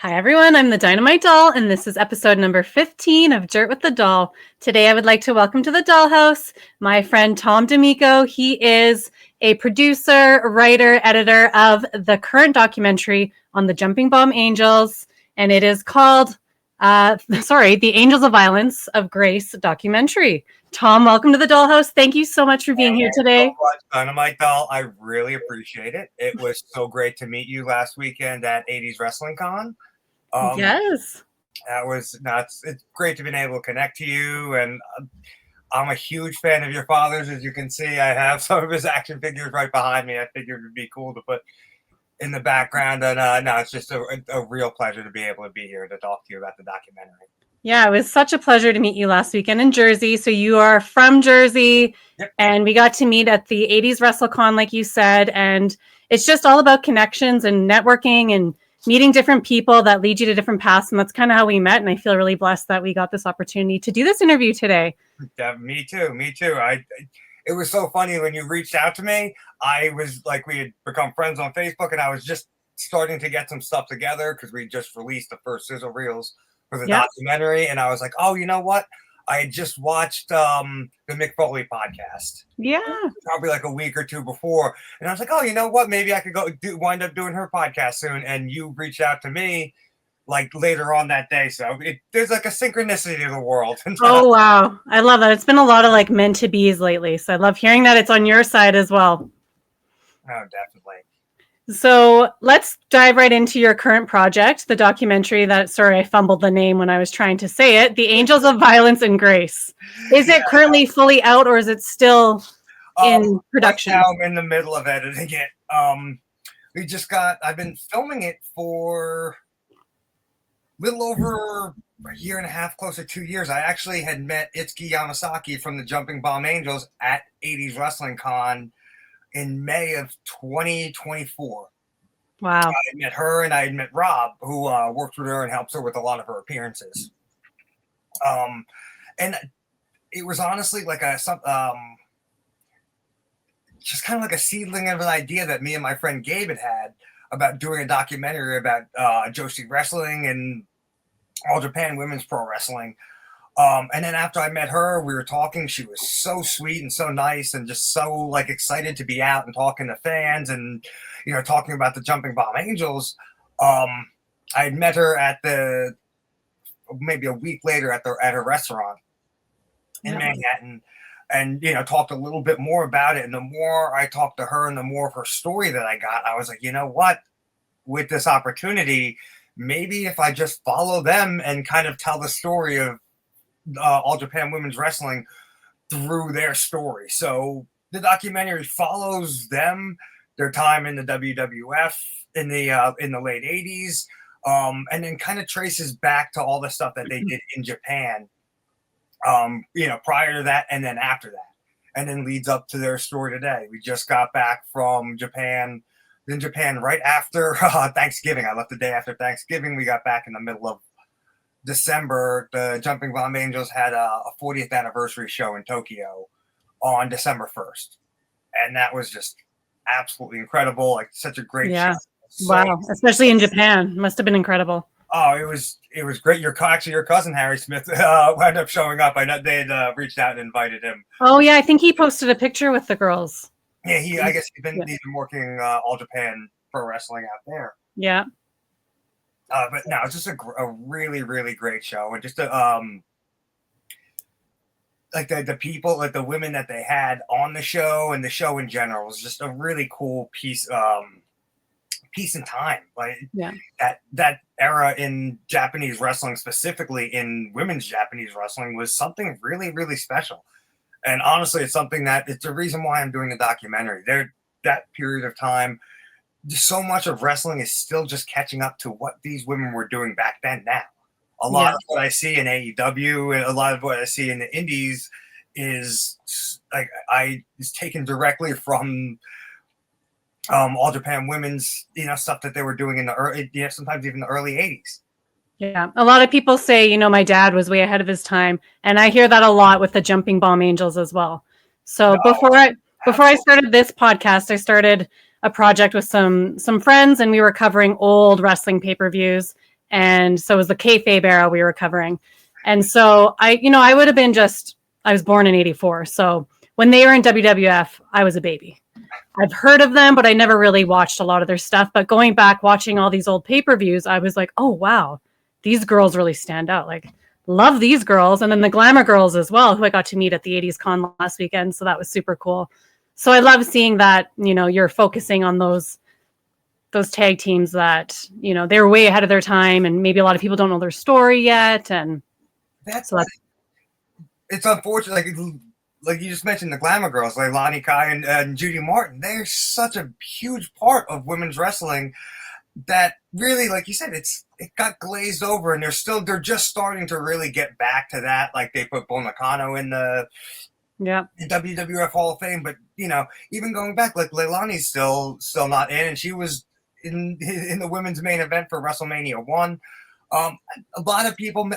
Hi everyone, I'm the Dynamite Doll, and this is episode number 15 of Dirt with the Doll. Today I would like to welcome to the Dollhouse my friend Thom DeMicco. He is a producer, writer, editor of the current documentary on the Jumping Bomb Angels, and it is called, The Angels of Violence of Grace documentary. Thom, welcome to the Dollhouse. Thank you so much for being here today. So much, Dynamite Doll. I really appreciate it. It was so great to meet you last weekend at 80s Wrestling Con. Yes. That was nuts. It's great to be able to connect to you, and I'm a huge fan of your father's. As you can see, I have some of his action figures right behind me. I figured it would be cool to put in the background, and no, it's just a real pleasure to be able to be here to talk to you about the documentary. Yeah, it was such a pleasure to meet you last weekend in Jersey. So you are from Jersey, Yep. And we got to meet at the 80s Wrestle Con, like you said, and it's just all about connections and networking and meeting different people that lead you to different paths, and that's kind of how we met, and I feel really blessed that we got this opportunity to do this interview today. Yeah, me too. It was so funny when you reached out to me. I was like, we had become friends on Facebook, and I was just starting to get some stuff together because we just released the first sizzle reels for the documentary, and I was like, oh, you know what? I had just watched the Mick Foley podcast. Yeah. Probably like a week or two before. And I was like, oh, you know what? Maybe I could wind up doing her podcast soon. And you reached out to me like later on that day. So there's like a synchronicity to the world. Oh, wow. I love that. It's been a lot of like meant to be's lately. So I love hearing that it's on your side as well. Oh, definitely. So let's dive right into your current project, the documentary I fumbled the name when I was trying to say it, The Angels of Violence and Grace. Is it currently fully out, or is it still in production? Right now I'm in the middle of editing it. I've been filming it for a little over a year and a half, close to 2 years. I actually had met Itsuki Yamasaki from the Jumping Bomb Angels at 80s Wrestling Con in May of 2024. Wow. I met her, and I had met Rob, who works with her and helps her with a lot of her appearances. And it was honestly like just kind of like a seedling of an idea that me and my friend Gabe had about doing a documentary about Joshi wrestling and All Japan Women's Pro Wrestling. And then after I met her, we were talking. She was so sweet and so nice and just so like excited to be out and talking to fans and, you know, talking about the Jumping Bomb Angels. I had met her at maybe a week later at her restaurant in Manhattan, and, you know, talked a little bit more about it. And the more I talked to her and the more of her story that I got, I was like, you know what, with this opportunity, maybe if I just follow them and kind of tell the story of All Japan Women's Wrestling through their story. So the documentary follows them, their time in the WWF in the late 80s, and then kind of traces back to all the stuff that they did in Japan, you know, prior to that and then after that, and then leads up to their story today. We just got back from Japan. In Japan right after Thanksgiving. I left the day after Thanksgiving. We got back in the middle of December. The Jumping Bomb Angels had a 40th anniversary show in Tokyo on December 1st. And that was just absolutely incredible. Like such a great show. Wow. Especially in Japan. Must have been incredible. Oh, it was great. Your cousin Harry Smith wound up showing up. I know they had reached out and invited him. Oh yeah, I think he posted a picture with the girls. Yeah, I guess he's been working All Japan Pro Wrestling out there. Yeah. But no, it's just a really, really great show, and just like the people, like the women that they had on the show and the show in general was just a really cool piece in time. Like that era in Japanese wrestling, specifically in women's Japanese wrestling, was something really, really special. And honestly, it's the reason why I'm doing the documentary. That period of time, so much of wrestling is still just catching up to what these women were doing back then now. A lot of what I see in AEW and a lot of what I see in the indies is taken directly from All Japan Women's, you know, stuff that they were doing in the early, you know, sometimes even the early 80s. Yeah. A lot of people say, you know, my dad was way ahead of his time. And I hear that a lot with the Jumping Bomb Angels as well. So before I started this podcast, I started a project with some friends, and we were covering old wrestling pay-per-views. And so it was the kayfabe era we were covering. And so I would have been I was born in 84. So when they were in WWF, I was a baby. I've heard of them, but I never really watched a lot of their stuff. But going back, watching all these old pay-per-views, I was like, oh, wow, these girls really stand out. Like, love these girls. And then the Glamour Girls as well, who I got to meet at the 80s Con last weekend. So that was super cool. So I love seeing that, you're focusing on those tag teams that, they were way ahead of their time. And maybe a lot of people don't know their story yet. And it's unfortunate. Like you just mentioned, the Glamour Girls, like Lonnie Kai and Judy Martin, they're such a huge part of women's wrestling that really, like you said, it got glazed over, and they're just starting to really get back to that. Like they put Bull Nakano in the WWF Hall of Fame, but even going back, like Leilani's still not in, and she was in the women's main event for WrestleMania 1. A lot of people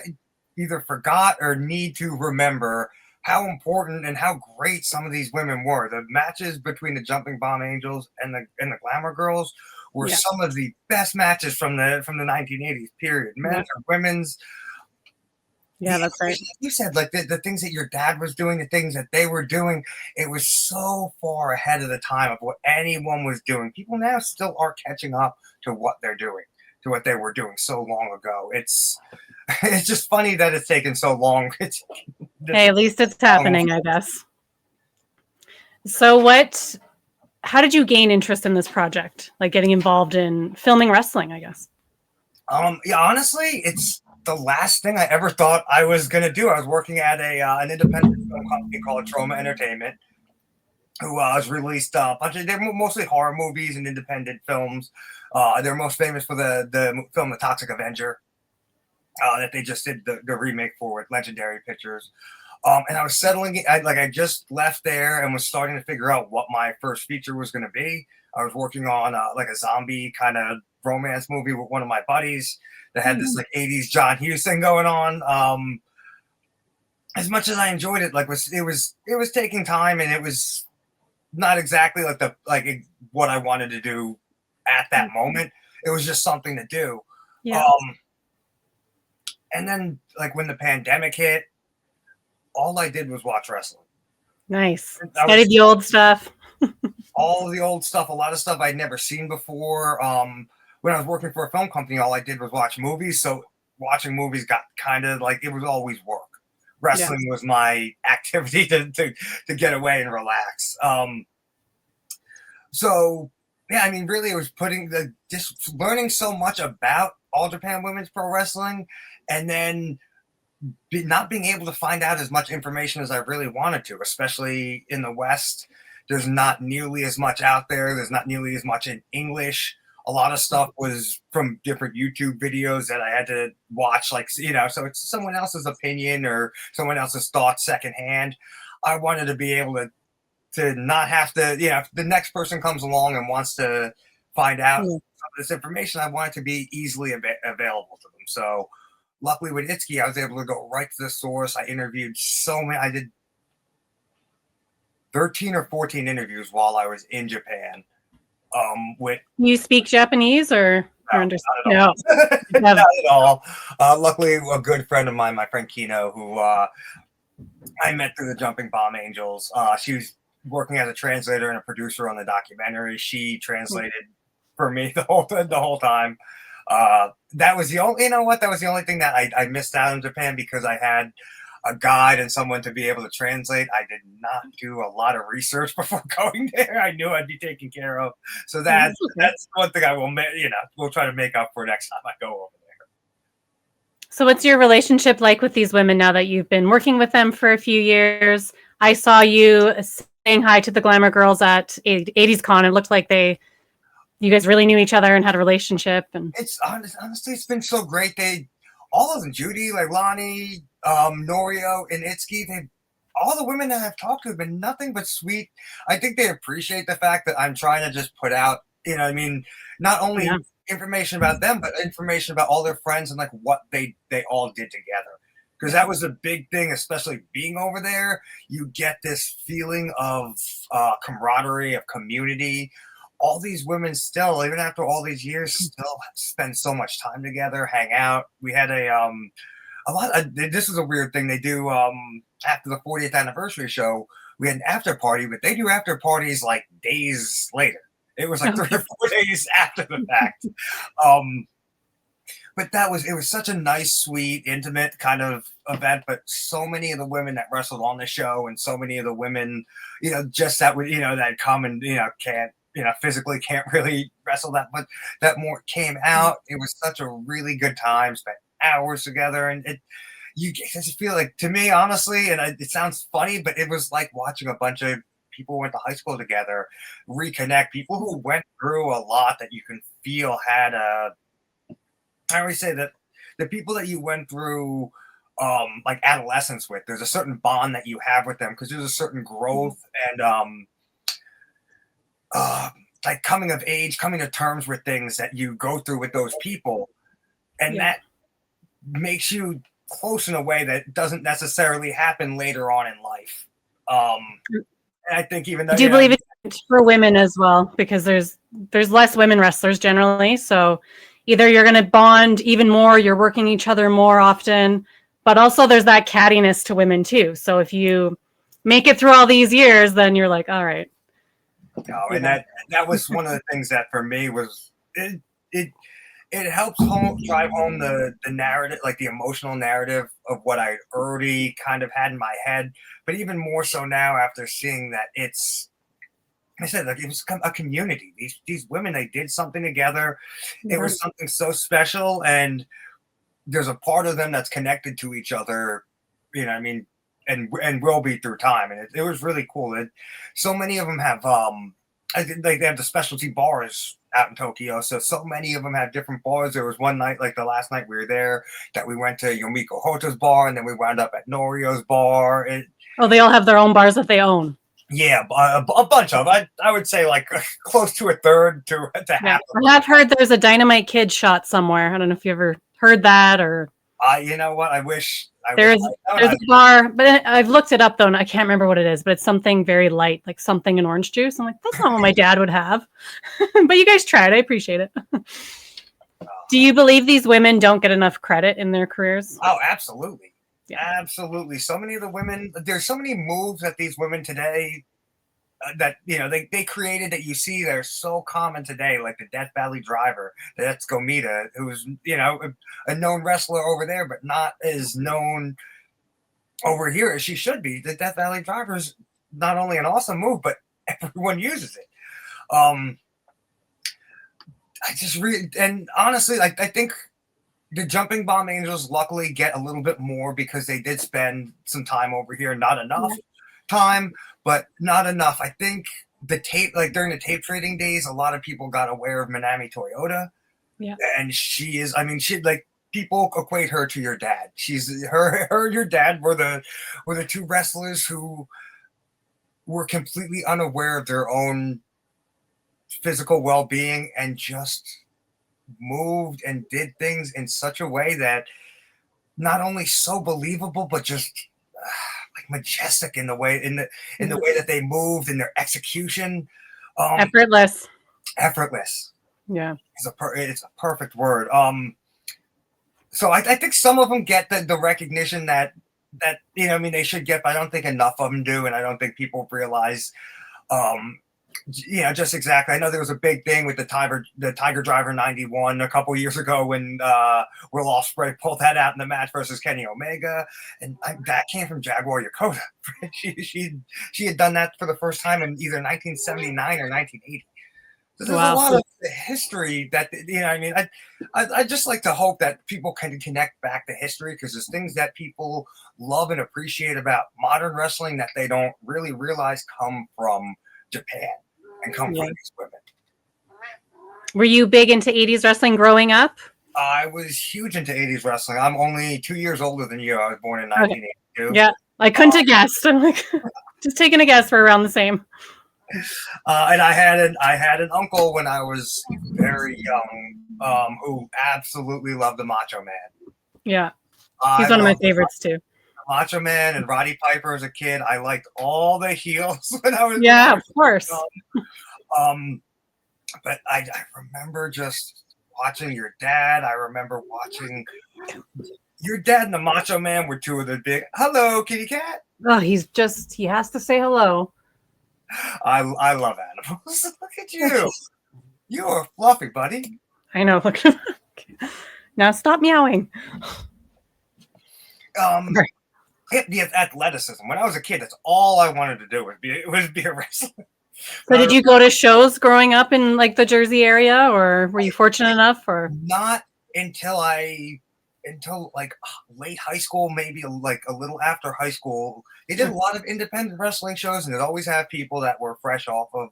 either forgot or need to remember how important and how great some of these women were. The matches between the Jumping Bomb Angels and the Glamour Girls were some of the best matches from the 1980s period. Men's or women's. Yeah, that's right. You said like the things that your dad was doing, the things that they were doing, it was so far ahead of the time of what anyone was doing. People now still are catching up to what they're doing, to what they were doing so long ago. It's just funny that it's taken so long. Hey, at least it's happening, I guess. So how did you gain interest in this project? Like getting involved in filming wrestling, I guess. Honestly, it's the last thing I ever thought I was going to do. I was working at an independent film company called Trauma Entertainment, who has released a bunch of, they're mostly horror movies and independent films. They're most famous for the film The Toxic Avenger, that they just did the remake for with Legendary Pictures. And I was settling, I just left there and was starting to figure out what my first feature was going to be. I was working on like a zombie kind of romance movie with one of my buddies that had this like 80s John Hughes thing going on. As much as I enjoyed it, it was taking time, and it was not exactly what I wanted to do at that moment. It was just something to do. Yeah. And then like when the pandemic hit, all I did was watch wrestling. Nice. Studied the old stuff. All of the old stuff, a lot of stuff I'd never seen before. When I was working for a film company, all I did was watch movies. So watching movies got kind of like, it was always work. Wrestling was my activity to get away and relax. So yeah, I mean, really, it was just learning so much about All Japan Women's Pro Wrestling, and then not being able to find out as much information as I really wanted to, especially in the West. There's not nearly as much out there. There's not nearly as much in English. A lot of stuff was from different YouTube videos that I had to watch, so it's someone else's opinion or someone else's thoughts secondhand. I wanted to be able to not have to, if the next person comes along and wants to find out some of this information, I want it to be easily available to them. So luckily with Itsuki, I was able to go right to the source. I interviewed I did 13 or 14 interviews while I was in Japan. You speak Japanese or understand? No, not at all. Luckily, a good friend of mine, my friend Kino, who I met through the Jumping Bomb Angels. She was working as a translator and a producer on the documentary. She translated for me the whole time. That was the only, that was the only thing that I missed out in Japan, because I had a guide and someone to be able to translate. I did not do a lot of research before going there. I knew I'd be taken care of. So that's one thing I will, we'll try to make up for next time I go over there. So what's your relationship like with these women now that you've been working with them for a few years? I saw you saying hi to the Glamour Girls at 80s Con. It looked like you guys really knew each other and had a relationship. And it's honestly, it's been so great. All of them, Judy, like Lonnie, Norio, and Itsuki, all the women that I've talked to have been nothing but sweet. I think they appreciate the fact that I'm trying to just put out, not only information about them, but information about all their friends and like what they all did together. Because that was a big thing, especially being over there. You get this feeling of camaraderie, of community. all these women still, even after all these years, still spend so much time together, hang out. We had a lot of, this is a weird thing they do after the 40th anniversary show. We had an after party, but they do after parties like days later. It was like 3 or 4 days after the fact. But it was such a nice, sweet, intimate kind of event. But so many of the women that wrestled on the show, and so many of the women, just that would, that come and, can't, physically can't really wrestle that, but that more came out. It was such a really good time, spent hours together. And you just feel like, to me, honestly, and it sounds funny, but it was like watching a bunch of people who went to high school together reconnect, people who went through a lot that you can feel had I always say that the people that you went through like adolescence with, there's a certain bond that you have with them because there's a certain growth and like coming of age, coming to terms with things that you go through with those people. And that makes you close in a way that doesn't necessarily happen later on in life. And I think even though, do you believe it's for women as well? Because there's less women wrestlers generally. So either you're going to bond even more, you're working each other more often, but also there's that cattiness to women too. So if you make it through all these years, then you're like, all right. And that was one of the things that for me was it helps drive home the narrative, like the emotional narrative of what I already kind of had in my head, but even more so now after seeing that I said, like, it was a community. These women, they did something together. It was something so special, and there's a part of them that's connected to each other, and will be through time. And it was really cool. So many of them have, I think they have the specialty bars out in Tokyo. So many of them have different bars. There was one night, like the last night we were there, that we went to Yomiko Hota's bar, and then we wound up at Norio's bar. They all have their own bars that they own. Yeah, a bunch of. I would say like close to a third to half. I have heard there's a Dynamite Kid shot somewhere. I don't know if you ever heard that or. You know what? I wish. There's a bar, but I've looked it up though, and I can't remember what it is. But it's something very light, like something in orange juice. I'm like, that's not what my dad would have. But you guys tried. I appreciate it. Do you believe these women don't get enough credit in their careers? Oh, absolutely. Yeah. Absolutely. So many of the women, there's so many moves that these women today that, they created that you see that are so common today, like the Death Valley Driver, that's Gomita, who's, a known wrestler over there, but not as known over here as she should be. The Death Valley Driver is not only an awesome move, but everyone uses it. And honestly, I think the Jumping Bomb Angels luckily get a little bit more because they did spend some time over here. Not enough time, but not enough. I think the tape, like during the tape trading days, a lot of people got aware of Minami Toyota. Yeah. And she like people equate her to your dad. Her and your dad were the two wrestlers who were completely unaware of their own physical well-being and just moved and did things in such a way that not only so believable, but just like majestic in the way that they moved, in their execution. Effortless. Yeah, it's a perfect word. So I think some of them get the recognition that they should get, but I don't think enough of them do, and I don't think people realize. Just exactly. I know there was a big thing with the Tiger Driver 91 a couple years ago when Will Ospreay pulled that out in the match versus Kenny Omega, and that came from Jaguar Yokota. she had done that for the first time in either 1979 or 1980. So there's a lot of history that I just like to hope that people can connect back to history, because there's things that people love and appreciate about modern wrestling that they don't really realize come from Japan and come from these women. Were you big into 80s wrestling growing up? I was huge into 80s wrestling. I'm only 2 years older than you. I was born in 1982. Yeah, I couldn't have guessed. I'm like, just taking a guess. We're around the same. And I had an uncle when I was very young, who absolutely loved the Macho Man. Yeah, he's one of my favorites too. Macho Man and Roddy Piper as a kid. I liked all the heels when I was of course. But I remember just watching your dad. I remember watching your dad and the Macho Man were two of the big hello kitty cat. Oh, he has to say hello. I love animals. Look at you. You are fluffy, buddy. I know. Look at him. Now stop meowing. The athleticism. When I was a kid, that's all I wanted to do was be a wrestler. So did you go to shows growing up in like the Jersey area, or were you fortunate enough? Or not until like late high school, maybe like a little after high school. They did a lot of independent wrestling shows, and they'd always have people that were fresh off of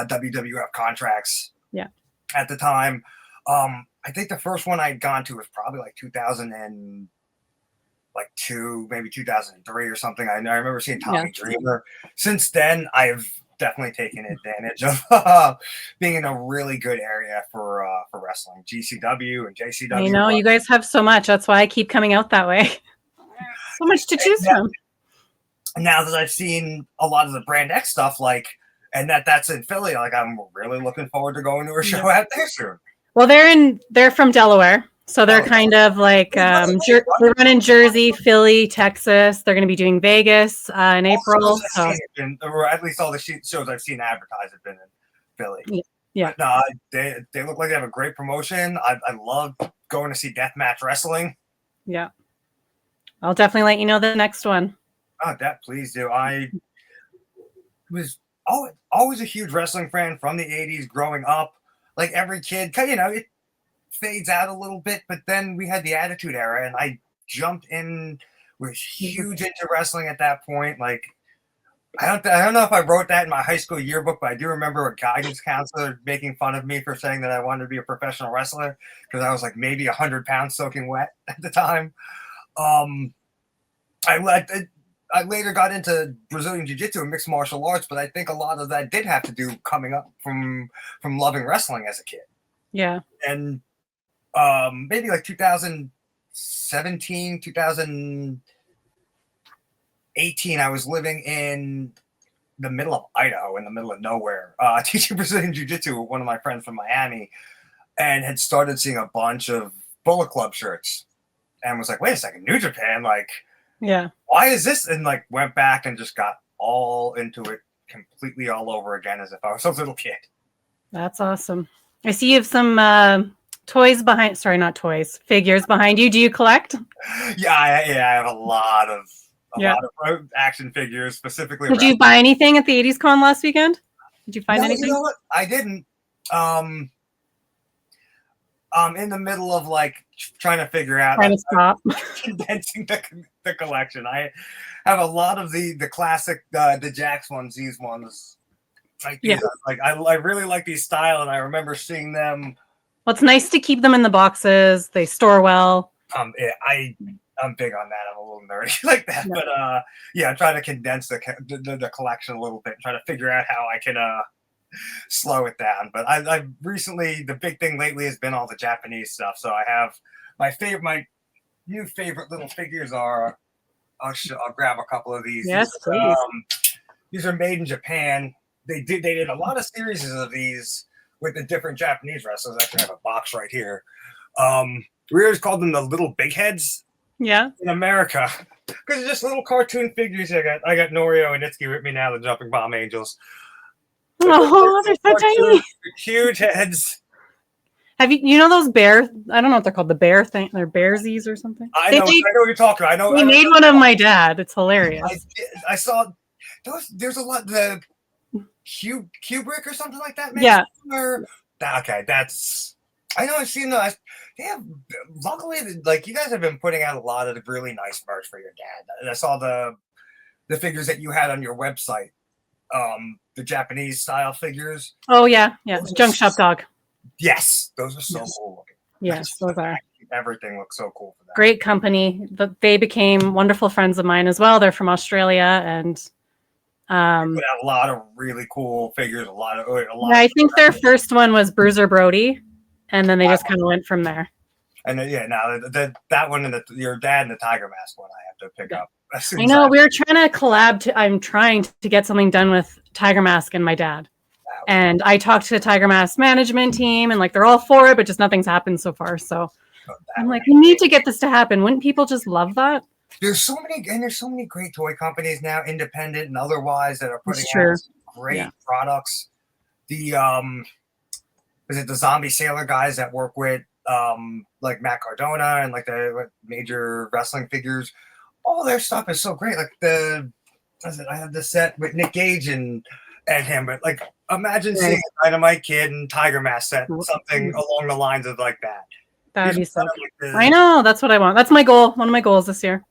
WWF contracts. Yeah. At the time, I think the first one I'd gone to was probably like 2002, maybe 2003 or something. I remember seeing Tommy Dreamer. Since then, I've definitely taken advantage of being in a really good area for wrestling. GCW and JCW. I know you guys have so much. That's why I keep coming out that way. So much to choose from. Now that I've seen a lot of the Brand X stuff, and that's in Philly, I'm really looking forward to going to a show out there soon. Well, they're from Delaware. So they're kind of like they run in Jersey, Philly, Texas. They're going to be doing Vegas in April. Or at least all the shows I've seen advertised have been in Philly. Yeah. But, no, they look like they have a great promotion. I love going to see deathmatch wrestling. Yeah. I'll definitely let you know the next one. Oh, please do. I was always a huge wrestling fan from the 80s growing up. Like every kid, it fades out a little bit, but then we had the Attitude Era, and I jumped in, was huge into wrestling at that point. Like, I don't know if I wrote that in my high school yearbook, but I do remember a guidance counselor making fun of me for saying that I wanted to be a professional wrestler because I was like maybe 100 pounds soaking wet at the time. I later got into Brazilian Jiu-Jitsu and mixed martial arts, but I think a lot of that did have to do coming up from loving wrestling as a kid. Yeah. And maybe like 2017, 2018, I was living in the middle of Idaho, in the middle of nowhere, teaching Brazilian Jiu-Jitsu with one of my friends from Miami, and had started seeing a bunch of Bullet Club shirts and was like, wait a second, New Japan, why is this? And went back and just got all into it completely all over again as if I was a little kid. That's awesome. I see you have some figures behind you. Do you collect? Yeah, I have a lot of action figures, specifically. Did you buy anything at the 80s Con last weekend? Did you find anything? You know what? I didn't. In the middle of trying to figure out condensing the collection. I have a lot of the classic the Jax ones, these ones. I really like these style, and I remember seeing them. Well, it's nice to keep them in the boxes. They store well. I'm big on that. I'm a little nerdy like that, but I'm trying to condense the collection a little bit and try to figure out how I can slow it down. But I recently, the big thing lately has been all the Japanese stuff. So I have my new favorite little figures are. I'll grab a couple of these. Yes, please. These are made in Japan. They did a lot of series of these with the different Japanese wrestlers. I actually have a box right here. We always called them the little big heads. Yeah. In America, because they're just little cartoon figures. I got Norio and Itsuki with me now, the Jumping Bomb Angels. Oh, they're so tiny. Huge heads. Have you know those bear? I don't know what they're called. The bear thing. They're bearsies or something. I know what you're talking about. They made one of my dad. It's hilarious. I saw those. There's a lot. The Kubrick or something like that. Yeah. Okay, that's. I know I've seen those. Luckily, you guys have been putting out a lot of really nice merch for your dad. And I saw the figures that you had on your website. The Japanese style figures. Oh yeah. Junk Shop Dog. Yes, those are so cool looking. Yes, those are. Everything looks so cool for that. Great company. They became wonderful friends of mine as well. They're from Australia, and put out a lot of really cool figures. I think their first one was Bruiser Brody, and then they just kind of went from there. And that one and your dad and the Tiger Mask one, I have to pick up. I know we're trying to collab. I'm trying to get something done with Tiger Mask and my dad. And I talked to the Tiger Mask management team, and like they're all for it, but just nothing's happened so far. So I'm like, we need to get this to happen. Wouldn't people just love that? There's so many great toy companies now, independent and otherwise, that are putting out great products. The is it the Zombie Sailor guys that work with like Matt Cardona and like the major wrestling figures? All their stuff is so great. Like I have the set with Nick Gage and him, but like imagine seeing a Dynamite Kid and Tiger Mask set, something along the lines of like that. That'd be so cool. I know, that's what I want. That's my goal. One of my goals this year.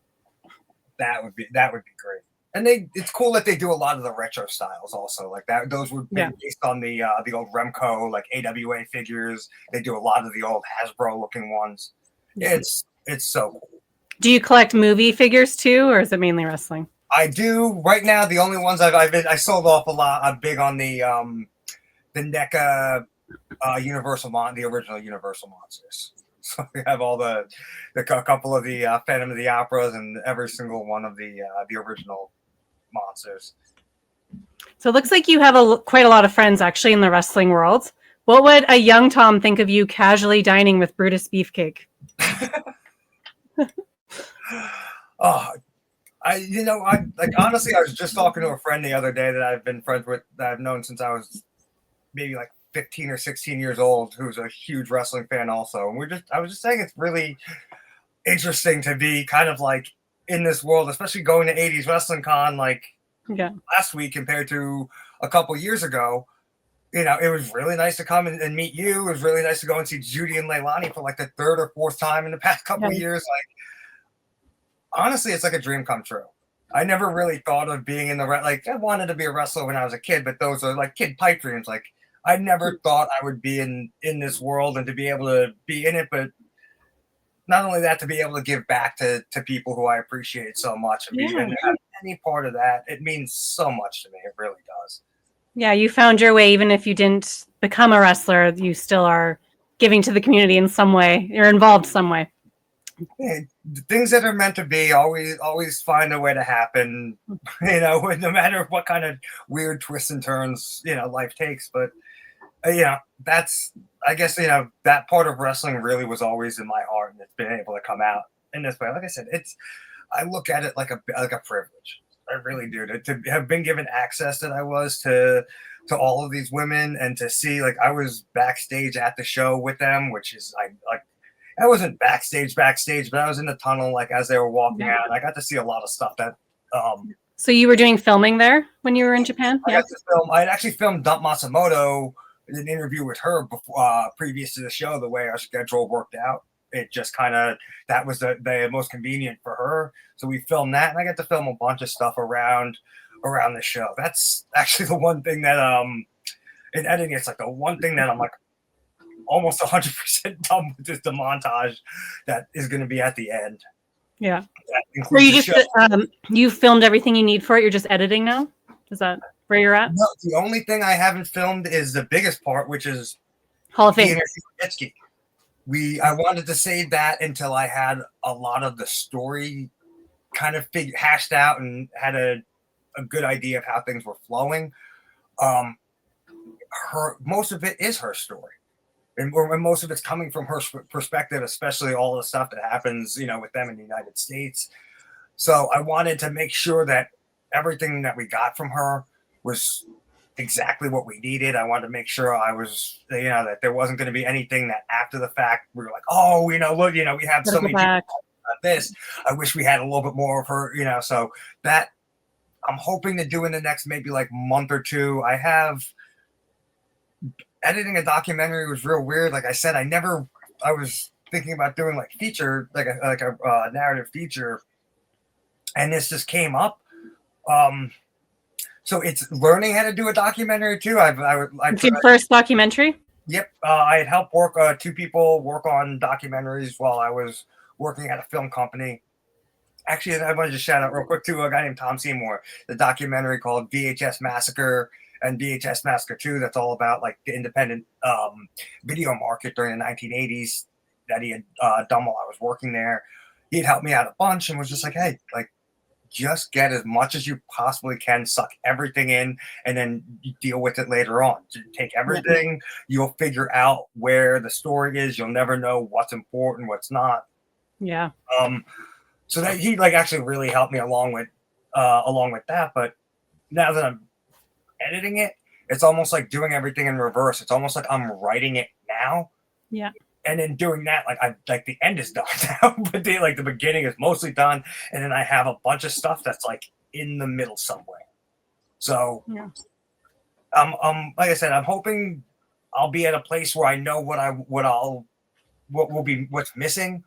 That would be great. And it's cool that they do a lot of the retro styles also, like that. Those would be based on the old Remco, like AWA figures. They do a lot of the old Hasbro looking ones. Yeah. It's so cool. Do you collect movie figures too, or is it mainly wrestling? I do right now. The only ones I sold off a lot. I'm big on the NECA the original Universal monsters. So we have all a couple of the Phantom of the Operas and every single one of the original monsters. So it looks like you have quite a lot of friends actually in the wrestling world. What would a young Thom think of you casually dining with Brutus Beefcake? Honestly, I was just talking to a friend the other day that I've been friends with, that I've known since I was maybe like 15 or 16 years old, who's a huge wrestling fan also. And I was just saying it's really interesting to be kind of like in this world, especially going to 80s Wrestling Con like last week compared to a couple years ago. You know, it was really nice to come and meet you. It was really nice to go and see Judy and Leilani for like the third or fourth time in the past couple of years. Like, honestly, it's like a dream come true. I never really thought of being in I wanted to be a wrestler when I was a kid, but those are like kid pipe dreams. Like, I never thought I would be in this world and to be able to be in it, but not only that, to be able to give back to people who I appreciate so much and have any part of that, it means so much to me. It really does. Yeah, you found your way. Even if you didn't become a wrestler, you still are giving to the community in some way. You're involved some way. Yeah, things that are meant to be always find a way to happen, no matter what kind of weird twists and turns, life takes. But, that's, I guess, that part of wrestling really was always in my heart, and it's been able to come out in this way. Like I said, I look at it like a privilege. I really do. To have been given access that I was to all of these women, and to see, like, I was backstage at the show with them, which is I wasn't backstage, but I was in the tunnel, like, as they were walking out. And I got to see a lot of stuff that. So you were doing filming there when you were in Japan? I got to film. I had actually filmed Dump Matsumoto in an interview with her before, previous to the show. The way our schedule worked out, it just kind of, that was the most convenient for her. So we filmed that, and I got to film a bunch of stuff around the show. That's actually the one thing that in editing, it's like the one thing that I'm like almost 100% done with, is the montage that is going to be at the end. Yeah. So you filmed everything you need for it. You're just editing now. Is that where you're at? No, the only thing I haven't filmed is the biggest part, which is Hall of Fame. I wanted to save that until I had a lot of the story kind of hashed out and had a good idea of how things were flowing. Most of it is her story. And most of it's coming from her perspective, especially all the stuff that happens, with them in the United States. So I wanted to make sure that everything that we got from her was exactly what we needed. I wanted to make sure I was, that there wasn't going to be anything that after the fact we were like, oh, look, we have so many people about this. I wish we had a little bit more of her, so that I'm hoping to do in the next maybe like month or two. I have editing a documentary was real weird. Like I said, I was thinking about doing like feature, like a narrative feature, and this just came up. So it's learning how to do a documentary too. It's your first documentary? Yep. I had helped two people work on documentaries while I was working at a film company. Actually, I wanted to shout out real quick to a guy named Tom Seymour, the documentary called VHS Massacre and VHS Massacre 2. That's all about like the independent video market during the 1980s that he had done while I was working there. He'd helped me out a bunch and was just like, hey, like, just get as much as you possibly can, suck everything in, and then you deal with it later on. Take everything, you'll figure out where the story is. You'll never know what's important, what's not. Yeah. So that he like actually really helped me along with that. But now that I'm editing it, it's almost like doing everything in reverse. It's almost like I'm writing it now. Yeah. And then doing that, like the end is done now, but the beginning is mostly done, and then I have a bunch of stuff that's like in the middle somewhere. So, yeah. Like I said, I'm hoping I'll be at a place where I know what's missing,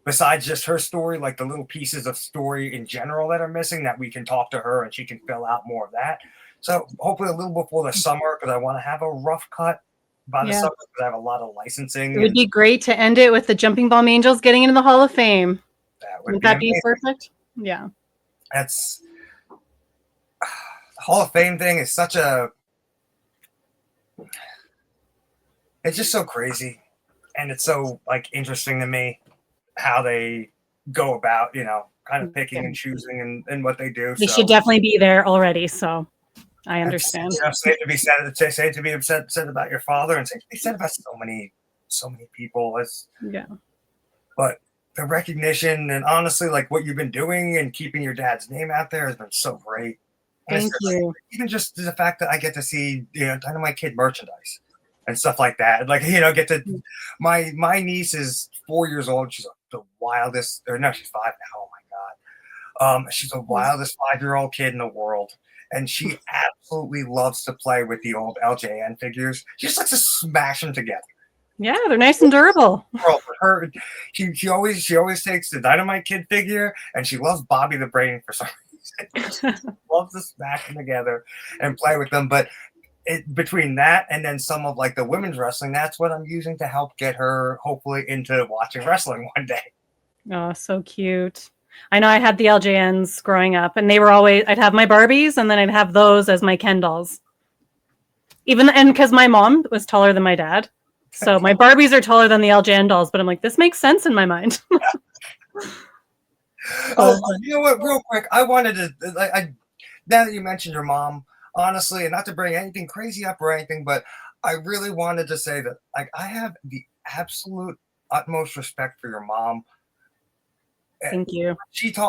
besides just her story, like the little pieces of story in general that are missing, that we can talk to her and she can fill out more of that. So hopefully a little before the summer, because I want to have a rough cut by the summer, because I have a lot of licensing. It would be great to end it with the Jumping Bomb Angels getting into the Hall of Fame. Would that be perfect? Yeah. That's the Hall of Fame thing is such a, it's just so crazy, and it's so like interesting to me how they go about, kind of picking and choosing and what they do. They should definitely be there already. So I understand. Say to be said about your father, and say to be said about so many people. But the recognition, and honestly, like what you've been doing and keeping your dad's name out there has been so great. Thank you. Even just the fact that I get to see, Dynamite Kid merchandise and stuff like that. Like, get to, my niece is 4 years old. She's the wildest, or no, she's 5 now. Oh my God. She's the wildest 5-year-old kid in the world. And she absolutely loves to play with the old LJN figures. She just likes to smash them together. Yeah, they're nice and durable. She always takes the Dynamite Kid figure, and she loves Bobby the Brain for some reason. She loves to smash them together and play with them. But between that and then some of like the women's wrestling, that's what I'm using to help get her hopefully into watching wrestling one day. Oh, so cute. I know I had the LJNs growing up, and they were always, I'd have my Barbies and then I'd have those as my Ken dolls. And because my mom was taller than my dad. So my Barbies are taller than the LJN dolls, but I'm like, this makes sense in my mind. Oh, you know what? Real quick, I wanted to, now that you mentioned your mom, honestly, and not to bring anything crazy up or anything, but I really wanted to say that, like, I have the absolute utmost respect for your mom. Thank you.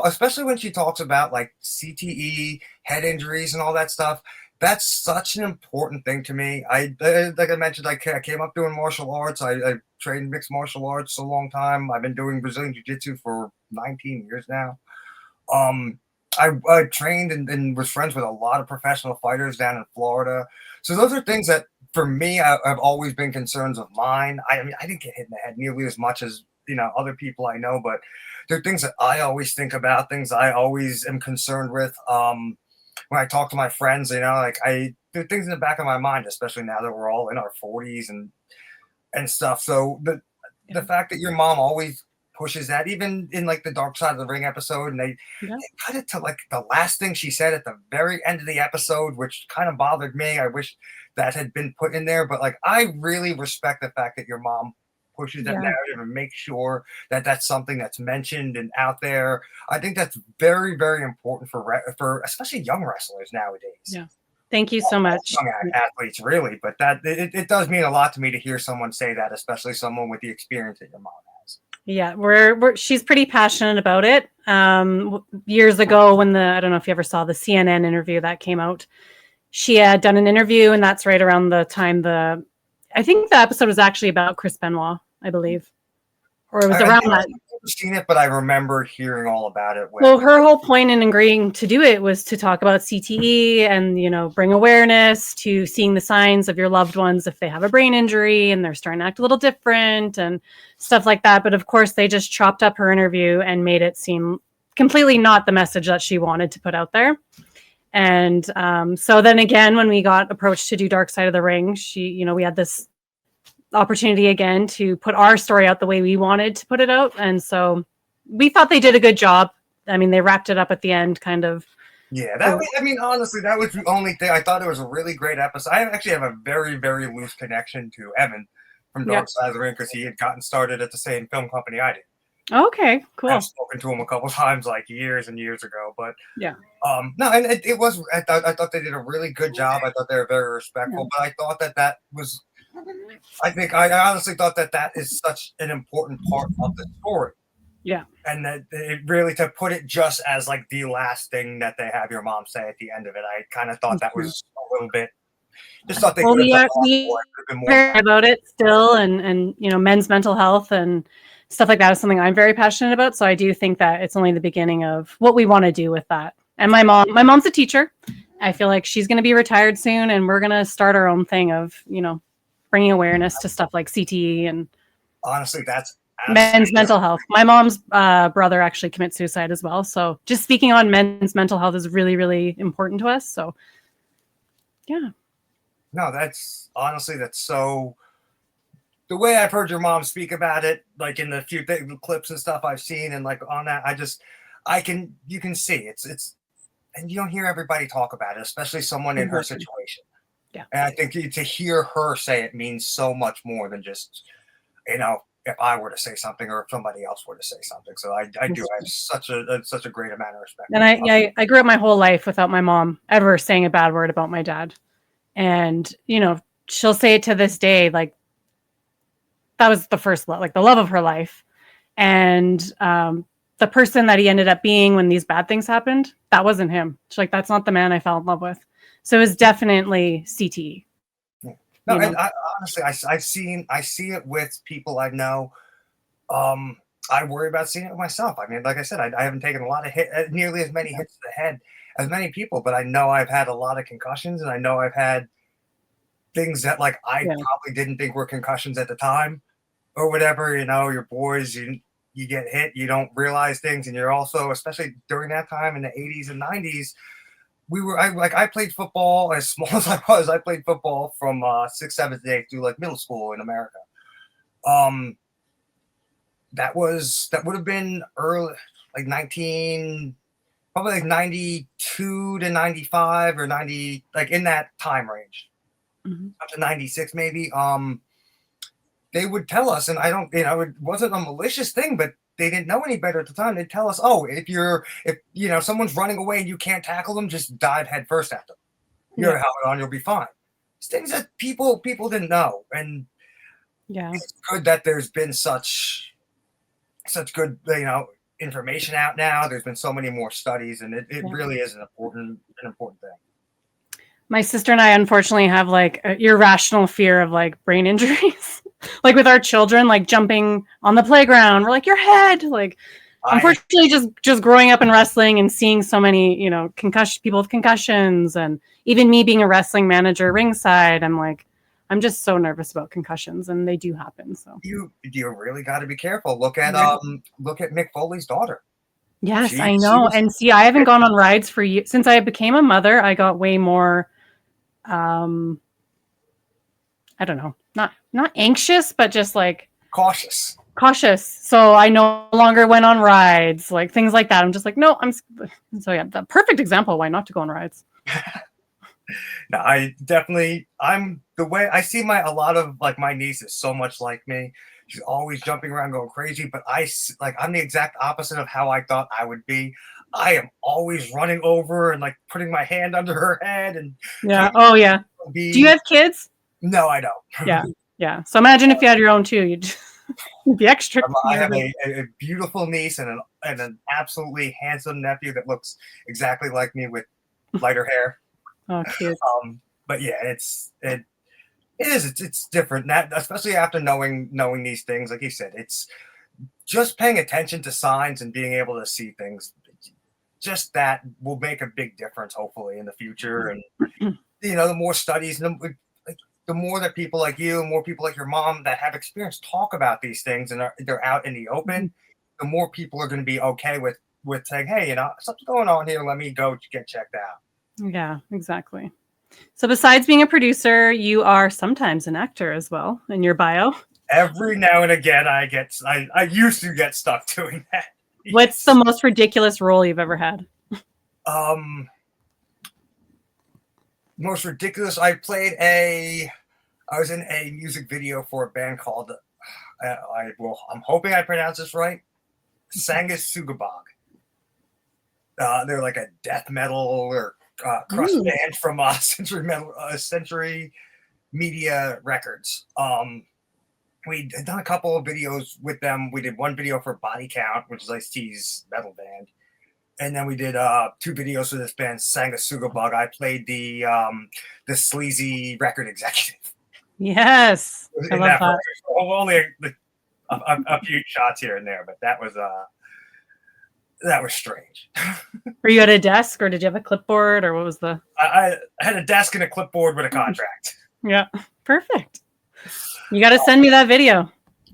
Especially when she talks about like CTE, head injuries, and all that stuff. That's such an important thing to me. Like I mentioned, I came up doing martial arts. I trained mixed martial arts a long time. I've been doing Brazilian Jiu-Jitsu for 19 years now. I trained and was friends with a lot of professional fighters down in Florida. So those are things that, for me, have always been concerns of mine. I mean, I didn't get hit in the head nearly as much as other people I know, but there are things that I always think about, things I always am concerned with. When I talk to my friends, there are things in the back of my mind, especially now that we're all in our 40s and stuff. So the fact that your mom always pushes that, even in like the Dark Side of the Ring episode, and they cut it to like the last thing she said at the very end of the episode, which kind of bothered me. I wish that had been put in there, but like, I really respect the fact that your mom pushes that narrative and makes sure that that's something that's mentioned and out there. I think that's very, very important for especially young wrestlers nowadays. Yeah. Thank you so much. Young athletes, really, but that it does mean a lot to me to hear someone say that, especially someone with the experience that your mom has. Yeah, she's pretty passionate about it. Years ago, when I don't know if you ever saw the CNN interview that came out, she had done an interview, and that's right around the time I think the episode was actually about Chris Benoit, I believe, or it was around that. I've never seen it, but I remember hearing all about it. Well, her whole point in agreeing to do it was to talk about CTE and, bring awareness to seeing the signs of your loved ones if they have a brain injury and they're starting to act a little different and stuff like that. But of course, they just chopped up her interview and made it seem completely not the message that she wanted to put out there. And so then again, when we got approached to do Dark Side of the Ring, we had this opportunity again to put our story out the way we wanted to put it out. And so we thought they did a good job. I mean, they wrapped it up at the end, kind of. Yeah, honestly, that was the only thing. I thought it was a really great episode. I actually have a very, very loose connection to Evan from Dark Side of the Ring, because he had gotten started at the same film company I did. Okay, I've cool. spoken to him a couple times, like years and years ago. But Yeah. no, and it was. I thought they did a really good job. I thought they were very Yeah. respectful. But I thought that was. I honestly thought that is such an important part of the story, Yeah. and that it really to put it just as like the last thing that they have your mom say at the end of it. I kind of thought that Mhm. was a little bit. Just thought they Well, could have we done are a lot more. It we could have been more heard impactful. about it still, and men's mental health and stuff like that is something I'm very passionate about. So I do think that it's only the beginning of what we want to do with that. And my mom's a teacher. I feel like she's going to be retired soon, and we're going to start our own thing of bringing awareness to stuff like CTE and Honestly, that's men's absolutely mental health. My mom's brother actually commits suicide as well. So just speaking on men's mental health is really, really important to us. So yeah. no. That's honestly that's so. The way I've heard your mom speak about it, like in the few clips and stuff I've seen, and like on that, you can see it's, and you don't hear everybody talk about it, especially someone in her Exactly. situation. Yeah. And I think to hear her say it means so much more than just, if I were to say something or if somebody else were to say something. So I do have such a great amount of respect And for your mom. I grew up my whole life without my mom ever saying a bad word about my dad. And, she'll say it to this day, like that was the first love, like the love of her life. And the person that he ended up being when these bad things happened, that wasn't him. She's like, that's not the man I fell in love with. So it was definitely CTE. Yeah. No, You and know, honestly, I see it with people I know. Um, I worry about seeing it myself. I mean, like I said, I haven't taken a lot of nearly as many hits to the head as many people, but I know I've had a lot of concussions, and I know I've had things that like I yeah, probably didn't think were concussions at the time or whatever. Your boys, you get hit, you don't realize things, and you're also, especially during that time in the 80s and 90s, I played football as small as I was. I played football from sixth, seventh, eighth through like middle school in America. Um, that would have been early, like 19, probably like 92 to 95 or 90, like in that time range, mm-hmm. up to 96 maybe. They would tell us, and I don't, it wasn't a malicious thing, but they didn't know any better at the time. They'd tell us, oh, if someone's running away and you can't tackle them, just dive head first at them. You're Yeah, a helmet on, you'll be fine. It's things that people didn't know, and yeah, it's good that there's been such good information out now. There's been so many more studies, and it yeah. really is an important thing. My sister and I unfortunately have like an irrational fear of like brain injuries. Like with our children, like jumping on the playground, we're like your head. Like I unfortunately, just growing up in wrestling and seeing so many concussion people with concussions, and even me being a wrestling manager ringside, I'm just so nervous about concussions, and they do happen. So you really got to be careful. yeah. Look at Mick Foley's daughter. Yes, I She know. was And see, I haven't gone on rides for years since I became a mother. I got way more um I don't know, not anxious, but just like cautious. cautious. So I no longer went on rides, like things like that. I'm just like, no, so yeah, the perfect example why not to go on rides. No, I'm the way I see a lot of like my niece is so much like me. She's always jumping around going crazy, but I'm the exact opposite of how I thought I would be. I am always running over and like putting my hand under her head and Yeah. trying Oh yeah. to Do you be. have kids? No, I don't. Yeah. Yeah. So imagine if you had your own too, you'd be extra I have nervous. a beautiful niece and an absolutely handsome nephew that looks exactly like me with lighter hair. Oh, cute. But yeah, it's different. That especially after knowing these things, like you said, it's just paying attention to signs and being able to see things. Just that will make a big difference, hopefully, in the future. And the more studies, the more that people like you, more people like your mom that have experience talk about these things and they're out in the open, the more people are going to be okay with saying, hey, something's going on here. Let me go get checked out. Yeah, exactly. So besides being a producer, you are sometimes an actor as well in your bio. Every now and again, I used to get stuck doing that. What's the Yes. most ridiculous role you've ever had? Most ridiculous. I was in a music video for a band called I'm hoping I pronounce this right. Sugabog. They're like a death metal or crust band from Century Media Records. We had done a couple of videos with them. We did one video for Body Count, which is Ice-T's metal band. And then we did 2 videos for this band, Sugabog. I played the sleazy record executive. Yes. I love that. Only a few shots here and there, but that was strange. Were you at a desk, or did you have a clipboard, or what was the? I had a desk and a clipboard with a contract. Yeah, perfect. You got to send me that video.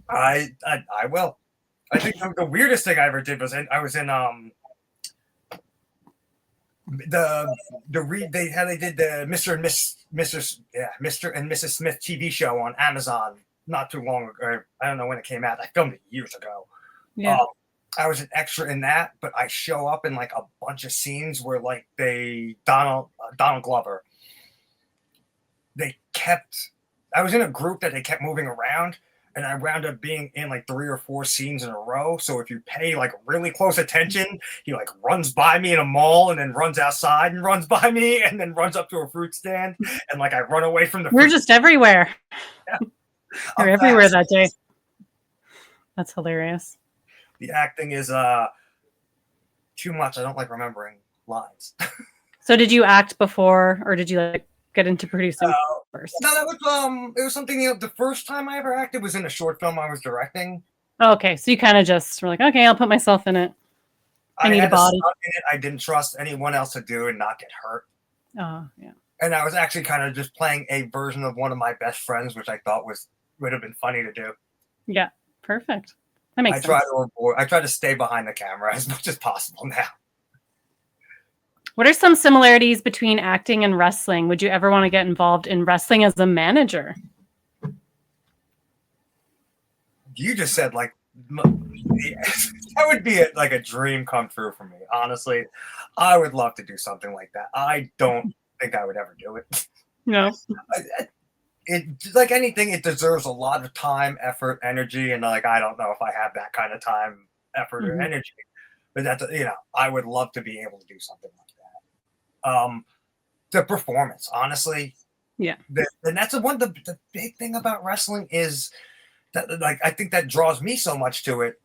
I will. I think the weirdest thing I ever did was I was in they did the Mr. and Mrs. Smith TV show on Amazon not too long ago. I don't know when it came out. I filmed it years ago. Yeah. I was an extra in that, but I show up in like a bunch of scenes where like Donald Glover. I was in a group that they kept moving around, and I wound up being in like 3 or 4 scenes in a row. So if you pay like really close attention, he like runs by me in a mall and then runs outside and runs by me and then runs up to a fruit stand and like I run away from the. We're just everywhere. Yeah. We're everywhere that day. That's hilarious. The acting is too much. I don't like remembering lines. So did you act before, or did you like get into producing first? No, that was it was something, the first time I ever acted was in a short film I was directing. Oh, okay, so you kind of just were like, okay, I'll put myself in it. I need a body. I didn't trust anyone else to do and not get hurt. Oh, yeah. And I was actually kind of just playing a version of one of my best friends, which I thought would have been funny to do. Yeah, perfect. That makes sense. I try to stay behind the camera as much as possible now. What are some similarities between acting and wrestling? Would you ever want to get involved in wrestling as a manager? You just said like that would be like a dream come true for me. Honestly, I would love to do something like that. I don't think I would ever do it. No. It like anything, it deserves a lot of time, effort, energy, and like I don't know if I have that kind of time, effort, or energy. But that's I would love to be able to do something like that. The performance, honestly, yeah. And that's the big thing about wrestling is that like I think that draws me so much to it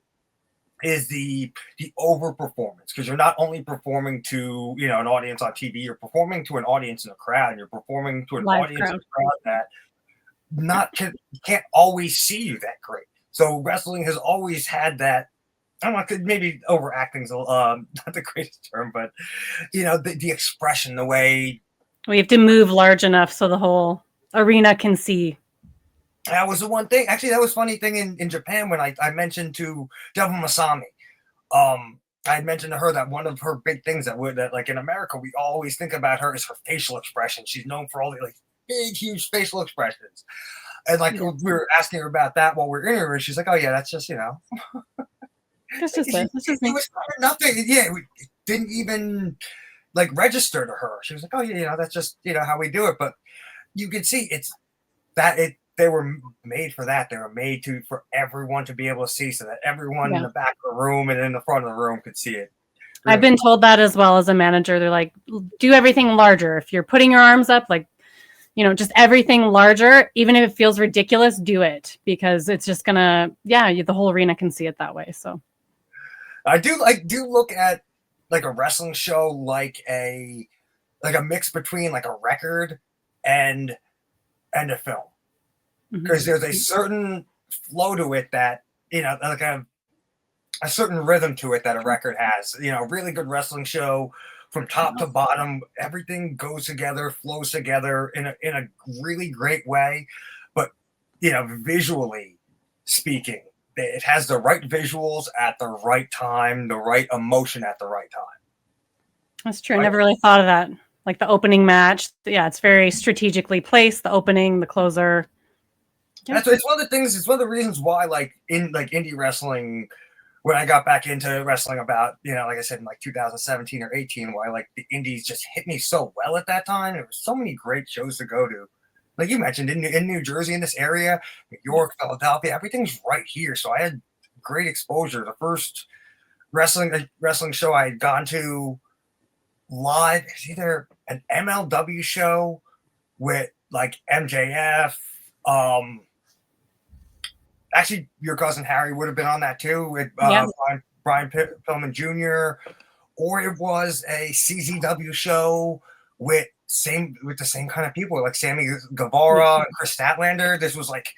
is the over performance, because you're not only performing to an audience on TV, you're performing to an audience in a crowd, and you're performing to an audience in a crowd that can't always see you that great. So wrestling has always had that. I don't know, maybe overacting's not the greatest term, but the expression, the way we have to move large enough so the whole arena can see. That was the one thing. Actually, that was a funny thing in Japan when I mentioned to Devil Masami. I had mentioned to her that one of her big things that like in America we always think about her is her facial expression. She's known for all the like big, huge facial expressions. And like we were asking her about that while we were interviewing her, she's like, "Oh yeah, that's just That's just it. It was nothing. Yeah, it didn't even like register to her. She was like, "Oh yeah, that's just how we do it." But you can see they were made for that. They were made for everyone to be able to see, so that everyone in the back of the room and in the front of the room could see it. Really. I've been told that as well as a manager. They're like, do everything larger. If you're putting your arms up, like, just everything larger, even if it feels ridiculous, do it, because it's just gonna, the whole arena can see it that way. So I do look at like a wrestling show like a mix between like a record and a film. Because there's a certain flow to it that like a certain rhythm to it that a record has. A really good wrestling show from top to bottom, everything goes together, flows together in a really great way. But visually speaking, it has the right visuals at the right time, the right emotion at the right time. That's true. I never really thought of that. Like the opening match, it's very strategically placed. The opening, the closer. Yeah. It's one of the things. It's one of the reasons why, like in like indie wrestling, when I got back into wrestling about like I said in like 2017 or 18, why like the indies just hit me so well at that time. There were so many great shows to go to, like you mentioned in New Jersey, in this area, New York, Philadelphia, everything's right here. So I had great exposure. The first wrestling show I had gone to live. It's either an MLW show with like MJF. Actually, your cousin Harry would have been on that too with Brian Pillman Jr. Or it was a CZW show with the same kind of people, like Sammy Guevara and Chris Statlander. This was like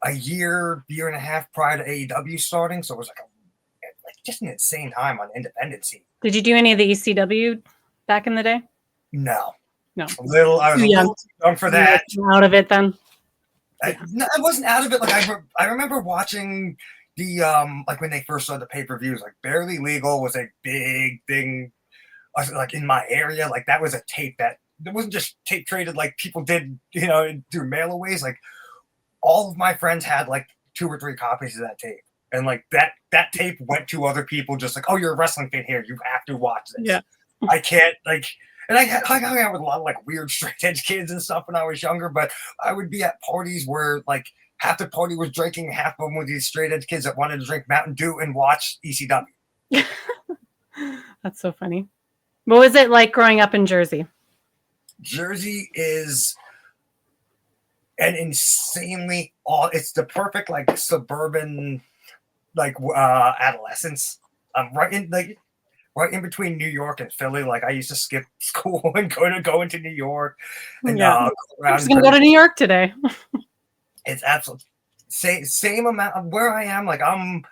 a year and a half prior to AEW starting, so it was like just an insane time on independent scene. Did you do any of the ECW back in the day? No. I was a little too young for that. Out of it then? I wasn't out of it. Like I remember watching the like when they first started the pay-per-views, like Barely Legal was a big thing, like in my area. Like that was a tape that it wasn't just tape traded like people did, through mailaways. Like all of my friends had like 2 or 3 copies of that tape, and like that tape went to other people. Just like, oh, you're a wrestling fan here, you have to watch this. Yeah, I can't like. And I hung out with a lot of like weird straight edge kids and stuff when I was younger, but I would be at parties where like half the party was drinking, half of them were these straight edge kids that wanted to drink Mountain Dew and watch ECW. That's so funny. What was it like growing up in Jersey? Jersey is an insanely it's the perfect like suburban like adolescence. Right in between New York and Philly. Like I used to skip school and go into New York. And I'm just gonna go to New York today. It's absolutely same amount of where I am. Like I'm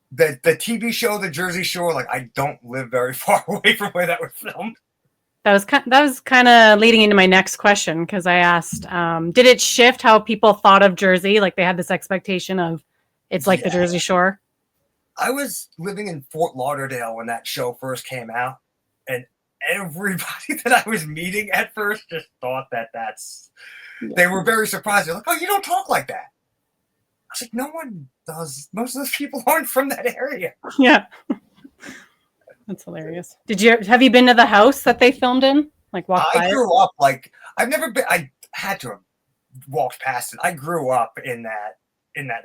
the TV show, The Jersey Shore. Like I don't live very far away from where that was filmed. That was kind of leading into my next question, because I asked, did it shift how people thought of Jersey? Like they had this expectation of it's like the Jersey Shore. I was living in Fort Lauderdale when that show first came out, and everybody that I was meeting at first just thought they were very surprised. They're like, oh, you don't talk like that. I was like, no one does. Most of those people aren't from that area. Yeah. That's hilarious. Have you been to the house that they filmed in? Like walked by it? I grew up like I've never been. I had to have walked past it. I grew up in that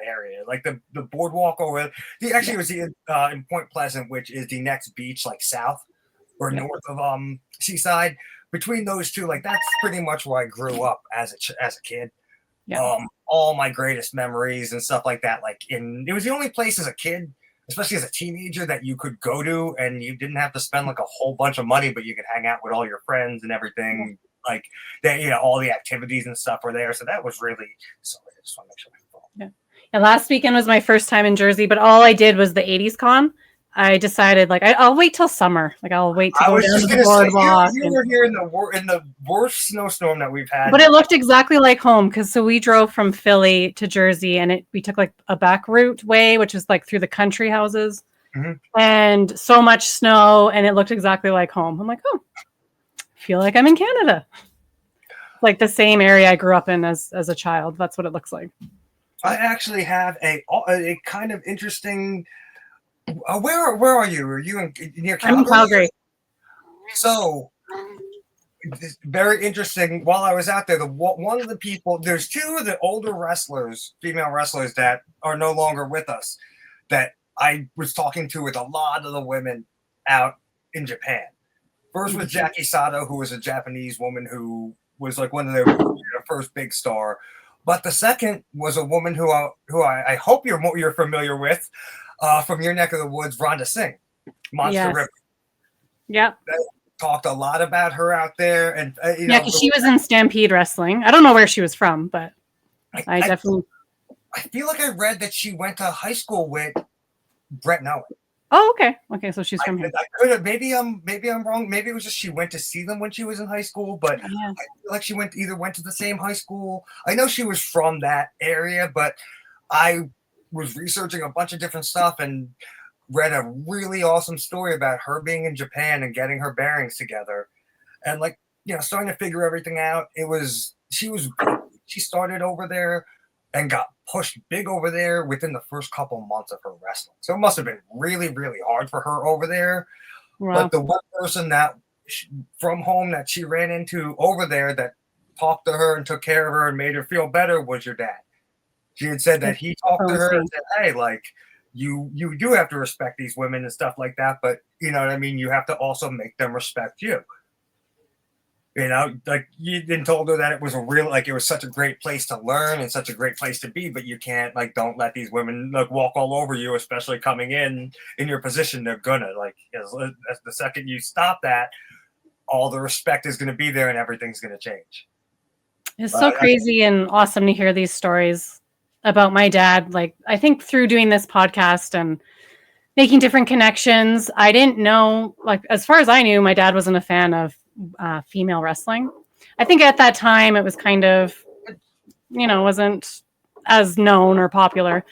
area, like the boardwalk over. Actually, it was in Point Pleasant, which is the next beach, like south or north of Seaside. Between those two, like that's pretty much where I grew up as a kid. Yeah. All my greatest memories and stuff like that. Like it was the only place as a kid, especially as a teenager, that you could go to and you didn't have to spend like a whole bunch of money, but you could hang out with all your friends and everything. Yeah. Like that, all the activities and stuff were there. So that was really. Sorry, I just want to make sure. And last weekend was my first time in Jersey, but all I did was the 80s con. I decided I'll wait till summer. Like I'll wait to go down to the boardwalk. You were here in the worst snowstorm that we've had. But it looked exactly like home, because we drove from Philly to Jersey, and we took like a back route way, which is like through the country houses, and so much snow, and it looked exactly like home. I'm like, oh, I feel like I'm in Canada. Like the same area I grew up in as a child. That's what it looks like. I actually have a kind of interesting. Where are you? Are you near Calgary? I'm in Calgary. So, it's very interesting. While I was out there, one of the people, there's 2 of the older wrestlers, female wrestlers, that are no longer with us, that I was talking to with a lot of the women out in Japan. First was Jackie Sato, who was a Japanese woman who was like one of their first big star. But the second was a woman who I hope you're familiar with, from your neck of the woods, Rhonda Singh, Monster River. Yeah. Talked a lot about her out there, and because she was in Stampede Wrestling. I don't know where she was from, but I definitely. I feel like I read that she went to high school with Brett Nolan. Oh, okay. Okay, so she's from here. I could have. Maybe I'm wrong. Maybe it was just she went to see them when she was in high school, but I feel like she went to the same high school. I know she was from that area, but I was researching a bunch of different stuff and read a really awesome story about her being in Japan and getting her bearings together, and starting to figure everything out. She started over there and got pushed big over there within the first couple months of her wrestling. So it must have been really, really hard for her over there. Wow. But the one person from home that she ran into over there that talked to her and took care of her and made her feel better was your dad. She had said that he talked to her and said, hey, you do have to respect these women and stuff like that, but you know what I mean, you have to also make them respect you. You know, like you then told her that it was it was such a great place to learn and such a great place to be, but you can't don't let these women walk all over you, especially coming in your position. They're gonna as the second you stop that, all the respect is gonna be there and everything's gonna change. It's so crazy and awesome to hear these stories about my dad. Like, I think through doing this podcast and making different connections, I didn't know, as far as I knew, my dad wasn't a fan of female wrestling. I think at that time it was kind of, wasn't as known or popular.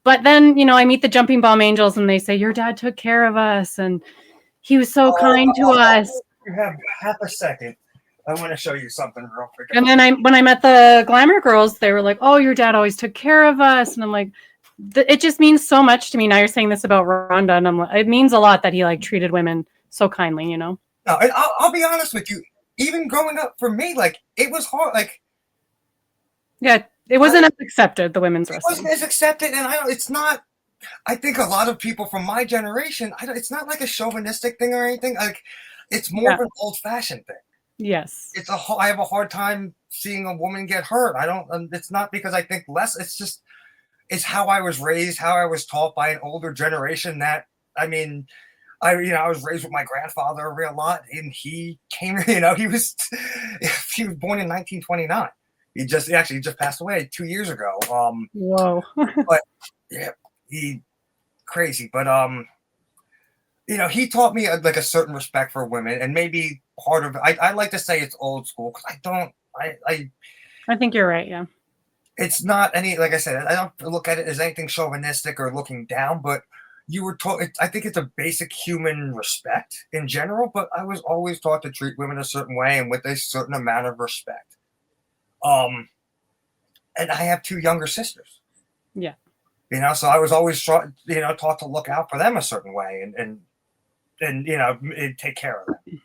But then, I meet the Jumping Bomb Angels and they say, your dad took care of us and he was so kind to us. You have half a second. I want to show you something real quick. And then when I met the Glamour Girls, they were like, oh, your dad always took care of us. And I'm like, it just means so much to me. Now you're saying this about Rhonda, and I'm like, it means a lot that he treated women so kindly, No, and I'll be honest with you. Even growing up, for me, it was hard. Yeah, it wasn't as accepted, the women's wrestling. It wasn't as accepted, and it's not. I think a lot of people from my generation, it's not like a chauvinistic thing or anything. It's more of an old-fashioned thing. Yes, I have a hard time seeing a woman get hurt. I don't. It's not because I think less. It's just it's how I was raised, how I was taught by an older generation. That I was raised with my grandfather a real lot, and he came. He was born in 1929. He just passed away 2 years ago. Whoa. But yeah, he crazy. But he taught me a certain respect for women, and maybe part of it. I like to say it's old school because I don't. I think you're right. Yeah. It's not any, like I said, I don't look at it as anything chauvinistic or looking down, but you were taught, I think it's a basic human respect in general, but I was always taught to treat women a certain way and with a certain amount of respect. And I have 2 younger sisters. Yeah. So I was always taught to look out for them a certain way and take care of them.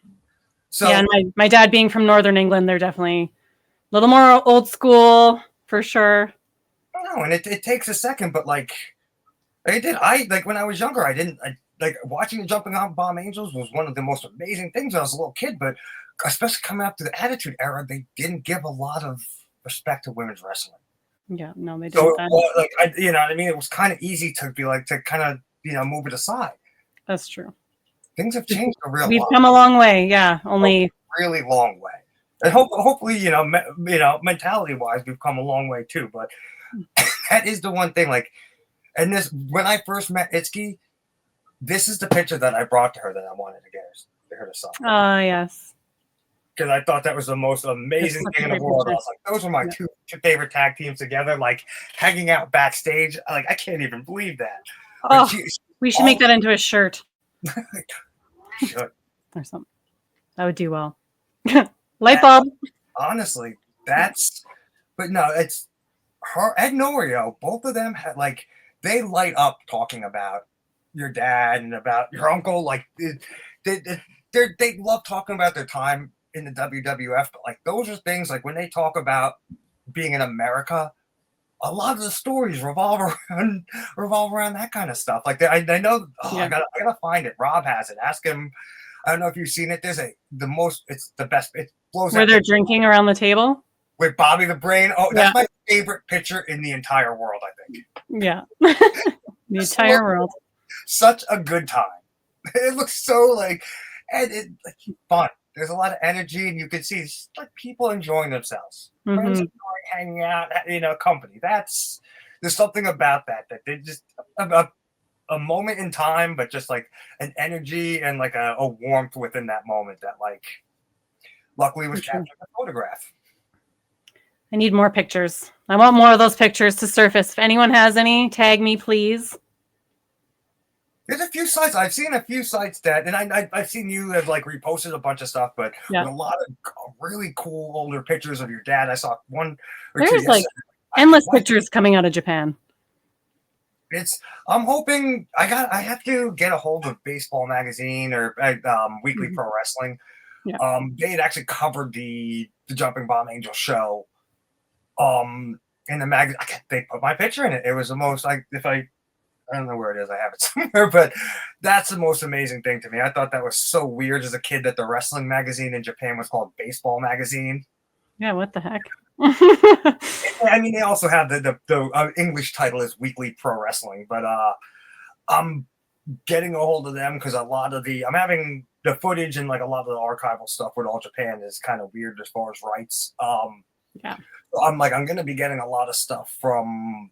So yeah, and my dad being from Northern England, they're definitely a little more old school. For sure. No, and it takes a second, but when I was younger, watching the Jumping Bomb Angels was one of the most amazing things when I was a little kid, but especially coming up to the Attitude Era, they didn't give a lot of respect to women's wrestling. Yeah, no, they So didn't. it was kind of easy to be to kind of move it aside. That's true. Things have changed a real lot. We've come a long way, yeah. Only a really long way. And hopefully, mentality-wise, we've come a long way too. But that is the one thing. And when I first met Itsuki, this is the picture that I brought to her that I wanted to get her to sign. Yes. Because I thought that was the most amazing thing in the world. I was like, those were my two favorite tag teams together, hanging out backstage. I can't even believe that. Oh, we should make that into a shirt. Should. Or something. That would do well. Light bulb. Honestly, but no, it's her and Norio. Both of them had they light up talking about your dad and about your uncle. They love talking about their time in the WWF. But those are things when they talk about being in America, a lot of the stories revolve around that kind of stuff. I know. I gotta find it. Rob has it. Ask him. I don't know if you've seen it. There's it's the best. It blows. Where they're drinking around the table with Bobby the Brain. Oh, that's my favorite picture in the entire world. I think. Yeah, the entire world. Such a good time. It looks so and it's fun. There's a lot of energy, and you can see people enjoying themselves, friends hanging out, company. There's something about that they just a moment in time, but just an energy and a warmth within that moment that luckily was captured in a photograph. I need more pictures. I want more of those pictures to surface. If anyone has any, tag me, please. There's a few sites. I've seen a few sites that, and I've seen you have reposted a bunch of stuff, but with a lot of really cool older pictures of your dad. I saw one or There's two. Endless pictures coming out of Japan. I'm hoping I have to get a hold of Baseball Magazine or Weekly Pro Wrestling. Yeah. They had actually covered the Jumping Bomb Angel show. In the magazine, they put my picture in it. It was the most I don't know where it is. I have it somewhere, but that's the most amazing thing to me. I thought that was so weird as a kid that the wrestling magazine in Japan was called Baseball Magazine. Yeah, what the heck? I mean, they also have the English title is Weekly Pro Wrestling, but I'm getting a hold of them because I'm having the footage and like a lot of the archival stuff with All Japan is kind of weird as far as rights. Yeah. I'm going to be getting a lot of stuff from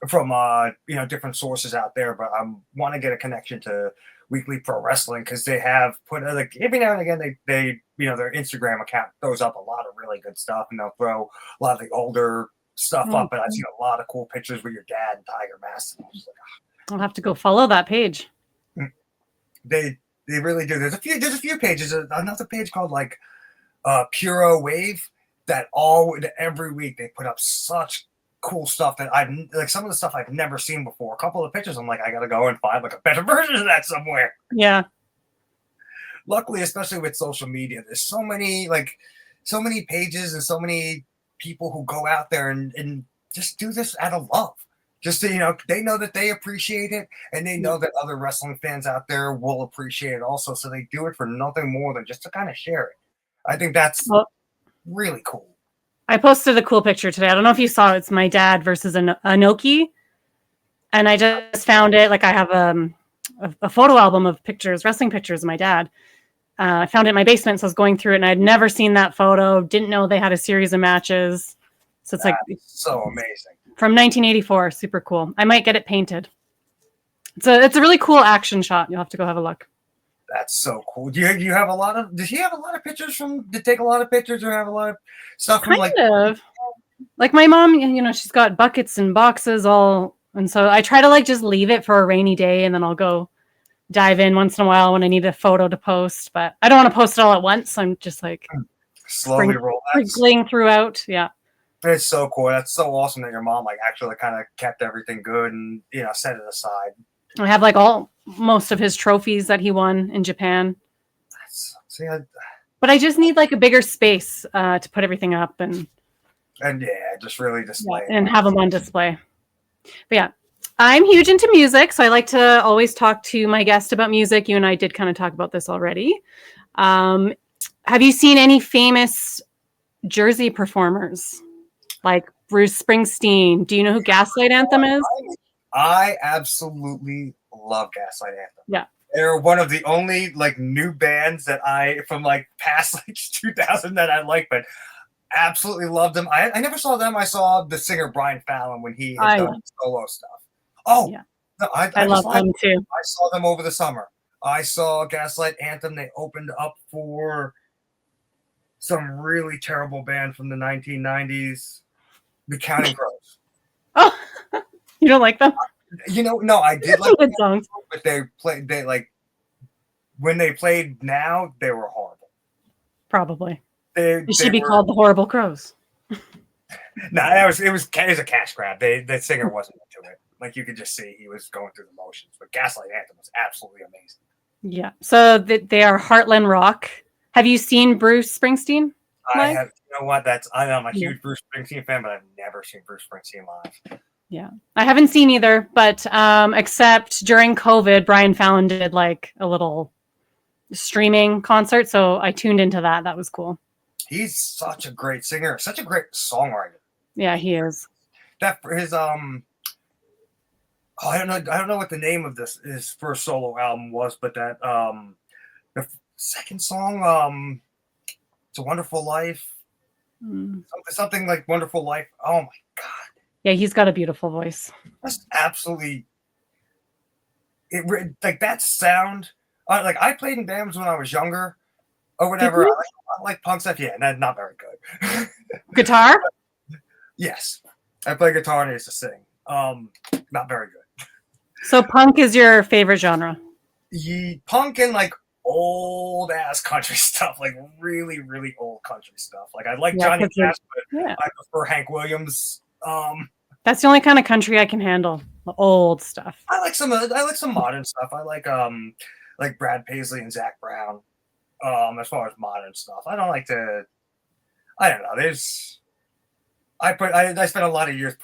different sources out there, but I want to get a connection to Weekly Pro Wrestling because they have put like every now and again they their Instagram account throws up a lot of really good stuff, and they'll throw a lot of the older stuff up, and I've seen a lot of cool pictures with your dad and Tiger Mask. And I was just like, I'll have to go follow that page. They really do. There's a few pages. Another page called like Puro Wave that every week they put up such cool stuff that I've like some of the stuff I've never seen before. A couple of pictures, I'm like, I gotta go and find like a better version of that somewhere. Yeah. Luckily, especially with social media, there's so many pages and so many people who go out there and just do this out of love. Just to, they know that they appreciate it, and they know that other wrestling fans out there will appreciate it also. So they do it for nothing more than just to kind of share it. I think that's really cool. I posted a cool picture today. I don't know if you saw it. It's my dad versus Anoki. And I just found it. Like I have a photo album of pictures, wrestling pictures of my dad. I found it in my basement. So I was going through it and I'd never seen that photo. Didn't know they had a series of matches. So it's so amazing. From 1984. Super cool. I might get it painted. It's a really cool action shot. You'll have to go have a look. That's so cool. Does he have a lot of pictures did take a lot of pictures or have a lot of stuff from kind of like my mom, she's got buckets and boxes all. And so I try to like just leave it for a rainy day and then I'll go dive in once in a while when I need a photo to post, but I don't want to post it all at once. So I'm just like slowly sprinkling throughout. Yeah. It's so cool. That's so awesome that your mom like actually kind of kept everything good and set it aside. I have like most of his trophies that he won in Japan. But I just need like a bigger space to put everything up and just really display and have them on display. But yeah, I'm huge into music, so I like to always talk to my guest about music. You and I did kind of talk about this already. Have you seen any famous Jersey performers like Bruce Springsteen? Do you know who Gaslight Anthem is? I absolutely love Gaslight Anthem. Yeah. They're one of the only like new bands that from like past like 2000 that I like, but absolutely loved them. I never saw them. I saw the singer Brian Fallon when he had done solo stuff. Oh, yeah. No, I love them too. I saw them over the summer. I saw Gaslight Anthem. They opened up for some really terrible band from the 1990s, The Counting Crows. Oh, you don't like them? No, I did like good songs. But when they played now, they were horrible. Probably. They should be called the Horrible Crows. No, it was a cash grab. The singer wasn't into it. Like you could just see he was going through the motions. But Gaslight Anthem was absolutely amazing. Yeah. So they are Heartland Rock. Have you seen Bruce Springsteen live? I have. You know what? I'm a huge Bruce Springsteen fan, but I've never seen Bruce Springsteen live. Yeah, I haven't seen either, but except during COVID, Brian Fallon did like a little streaming concert, so I tuned into that. That was cool. He's such a great singer, such a great songwriter. Yeah, he is. That for his I don't know what the name of his first solo album was, but that the second song, It's a Wonderful Life, something like Wonderful Life. Oh my God. Yeah, he's got a beautiful voice. That's absolutely like that sound. Like I played in bands when I was younger, or whatever. I like punk stuff. Yeah, not very good. Guitar? Yes, I play guitar and I used to sing. Not very good. So punk is your favorite genre? Punk and like old ass country stuff, like really, really old country stuff. Like I like Johnny Cash, but I prefer Hank Williams. That's the only kind of country I can handle. The old stuff. I like some modern stuff. I like Brad Paisley and Zach Brown. As far as modern stuff, I don't know. I spent a lot of years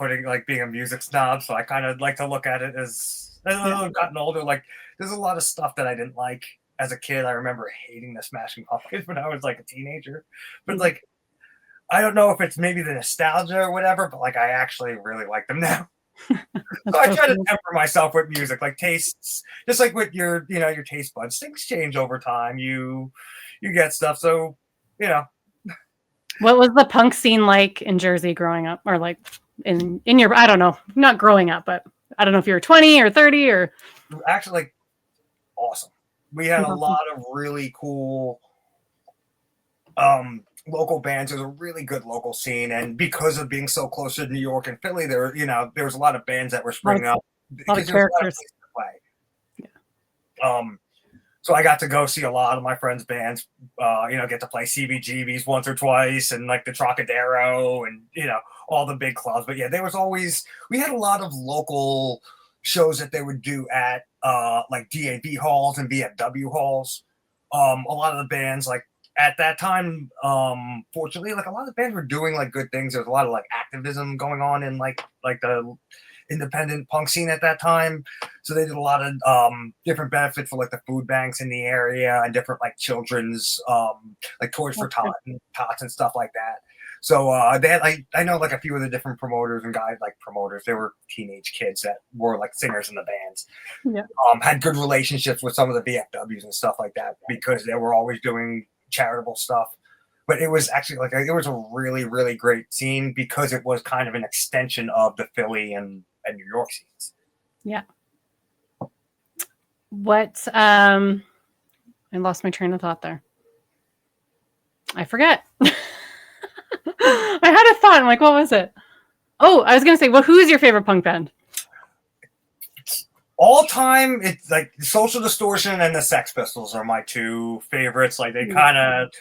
being a music snob, so I kind of like to look at it as I've gotten older. Like, there's a lot of stuff that I didn't like as a kid. I remember hating the Smashing Pumpkins when I was like a teenager, but like I don't know if it's maybe the nostalgia or whatever, but like I actually really like them now. So I try to temper myself with music, like tastes, just like with your taste buds. Things change over time. You get stuff, so you know. What was the punk scene like in Jersey growing up, or like in your? I don't know, not growing up, but I don't know if you were 20 or 30 or. Actually, like, awesome. We had a lot of really cool local bands. There's a really good local scene, and because of being so close to New York and Philly, there was a lot of bands that were springing up because there was a lot of places to play. Yeah. So I got to go see a lot of my friends' bands. Get to play CBGB's once or twice, and like the Trocadero, and all the big clubs. But yeah, we had a lot of local shows that they would do at like DAB halls and VFW halls. A lot of the bands, like, at that time, fortunately, like, a lot of bands were doing like good things. There was a lot of like activism going on in like the independent punk scene at that time. So they did a lot of different benefits for like the food banks in the area, and different like children's like Toys for Tots and stuff like that. So they had, I know like a few of the different promoters and guys, like promoters. They were teenage kids that were like singers in the bands. Yeah. Had good relationships with some of the VFWs and stuff like that, because they were always doing charitable stuff. But it was actually it was a really, really great scene, because it was kind of an extension of the Philly and New York scenes. Yeah. What I lost my train of thought there. I forget. I had a thought. I'm like, what was it? Oh, I was gonna say, well, who's your favorite punk band? All time, it's like Social Distortion and the Sex Pistols are my two favorites. Like, they kind of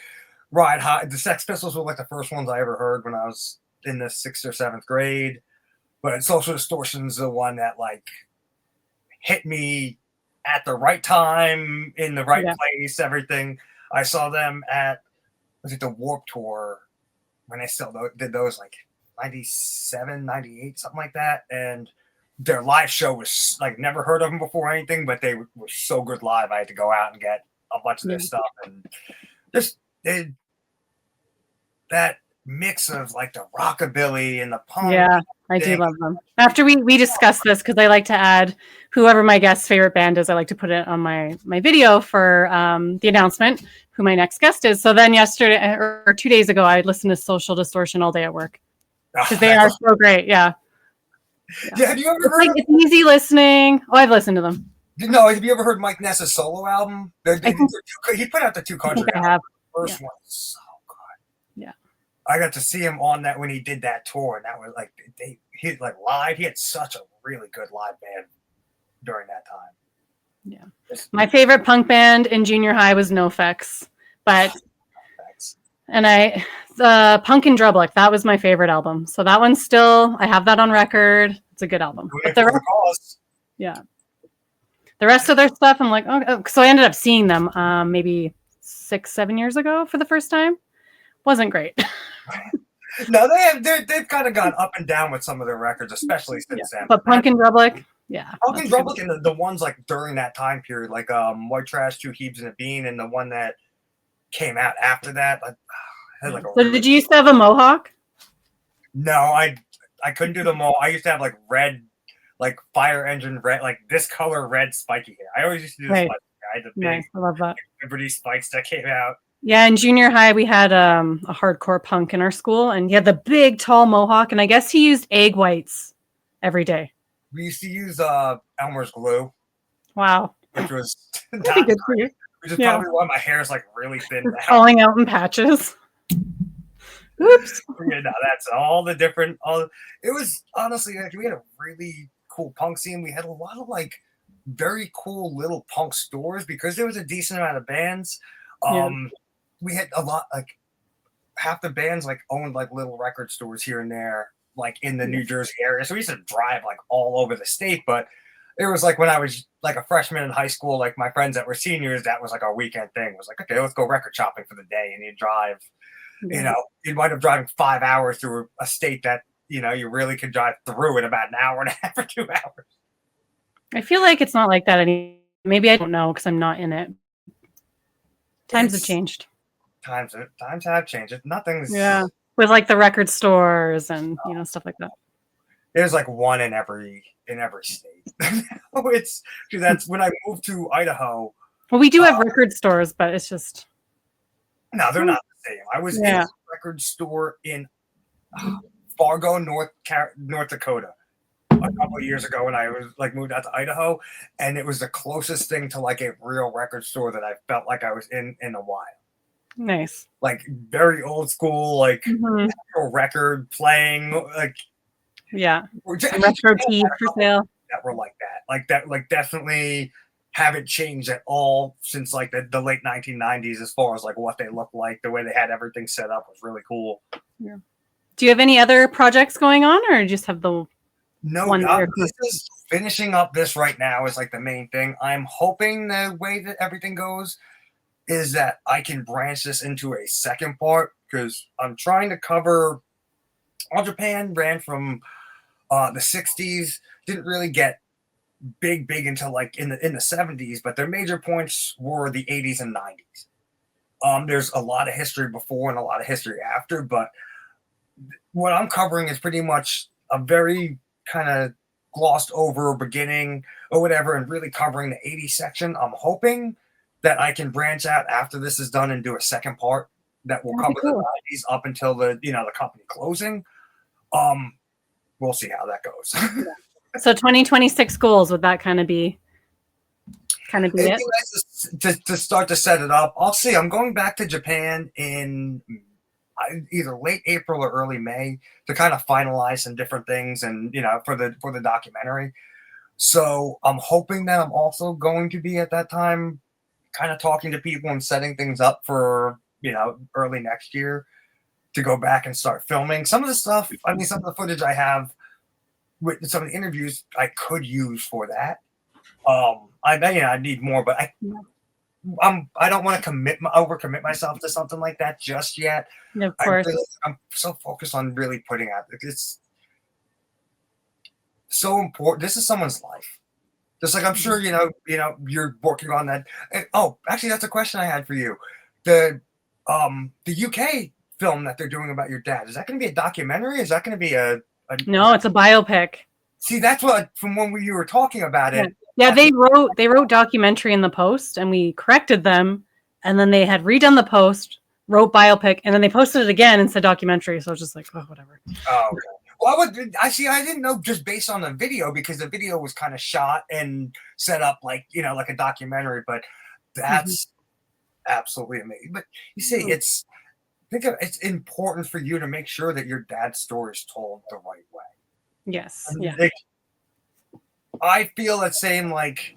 ride high. The Sex Pistols were like the first ones I ever heard when I was in the 6th or 7th grade. But Social Distortion's the one that like hit me at the right time, in the right place, everything. I saw them at, was it the Warped Tour, when they still did those, like 97, 98, something like that. And their live show was like, never heard of them before or anything, but they were so good live. I had to go out and get a bunch of their stuff, and just that mix of like the rockabilly and the punk. Yeah, I do love them. After we discuss this, because I like to add whoever my guest's favorite band is, I like to put it on my video for the announcement who my next guest is. So then yesterday or 2 days ago, I listened to Social Distortion all day at work, because they are so great. Yeah. Have you ever heard? It's easy listening. Oh, I've listened to them. No, have you ever heard Mike Ness's solo album? He put out the 2 country album. The first one was so good. Yeah. I got to see him on that when he did that tour, and that was like he like live. He had such a really good live band during that time. Yeah. My favorite punk band in junior high was NoFX, but the Punk in Drublic, that was my favorite album. So that one's still, I have that on record. It's a good album. But the rest of their stuff, I'm like, oh, so I ended up seeing them maybe 6-7 years ago for the first time. Wasn't great. No, they've kind of gone up and down with some of their records, especially since then. But Punk in Drublic, Punk in Drublic, and the ones like during that time period, like White Trash, 2 Heebs and a Bean, and the one that came out after that. So did you used to have a mohawk? No, I couldn't do the mohawk. I used to have like red, like fire engine red, like this color red spiky hair. I always used to do this. Right. I had the big, I love that. Liberty spikes that came out. Yeah, in junior high, we had a hardcore punk in our school, and he had the big, tall mohawk, and I guess he used egg whites every day. We used to use Elmer's glue. Wow. Which was good for you. Which is probably why my hair is like really thin now. Falling out in patches. Oops. Yeah, no, that's all the different. It was honestly, like, we had a really cool punk scene. We had a lot of like very cool little punk stores, because there was a decent amount of bands. We had a lot, like half the bands like owned like little record stores here and there, like in the New Jersey area. So we used to drive like all over the state. But it was like when I was like a freshman in high school, like my friends that were seniors, that was like our weekend thing. It was like, okay, let's go record shopping for the day, and you drive You know, you'd wind up driving 5 hours through a state that, you know, you really could drive through in about an hour and a half or 2 hours. I feel like it's not like that anymore. Maybe I don't know because I'm not in it. Times have changed. Times have changed. Nothing's with like the record stores and you know stuff like that. There's like one in every state. It's because that's when I moved to Idaho. Well, we do have record stores, but it's just no, they're not the same. I was in a record store in Fargo, North Dakota, a couple of years ago when I was like moved out to Idaho, and it was the closest thing to like a real record store that I felt like I was in a while. Nice, like very old school, like record playing, like retro tees for sale that were like that, like definitely haven't changed at all since like the late 1990s as far as like what they look like. The way they had everything set up was really cool. Yeah. Do you have any other projects going on, or just have the one? This is finishing up this right now is like the main thing. I'm hoping the way that everything goes is that I can branch this into a second part because I'm trying to cover All Japan ran from the 60s, didn't really get big until like in the 70s, but their major points were the 80s and 90s. There's a lot of history before and a lot of history after, but what I'm covering is pretty much a very kind of glossed over beginning or whatever, and really covering the 80s section. I'm hoping that I can branch out after this is done and do a second part that will cover the 90s up until the company closing. We'll see how that goes. So 2026 goals, would that kind of be it? Nice to start to set it up. I'll see. I'm going back to Japan in either late April or early May to kind of finalize some different things and, you know, for the documentary. So I'm hoping that I'm also going to be at that time kind of talking to people and setting things up for, you know, early next year to go back and start filming some of the stuff. I mean, some of the footage I have with some of the interviews I could use for that. I need more, but I don't want to overcommit myself to something like that just yet. Of course. I'm so focused on really putting out. It's so important. This is someone's life. Just like I'm sure you know you're working on that. Oh, actually, that's a question I had for you. The UK film that they're doing about your dad, is that going to be a documentary? Is that going to be a No, it's a biopic. See, that's what from when you were talking about it. Yeah, they wrote documentary in the post, and we corrected them, and then they had redone the post, wrote biopic, and then they posted it again and said documentary. So I was just like, oh, whatever. Oh, okay. Well, I didn't know just based on the video, because the video was kind of shot and set up like, you know, like a documentary, but that's absolutely amazing. But you see, it's important for you to make sure that your dad's story is told the right way. Yes. I feel that same, like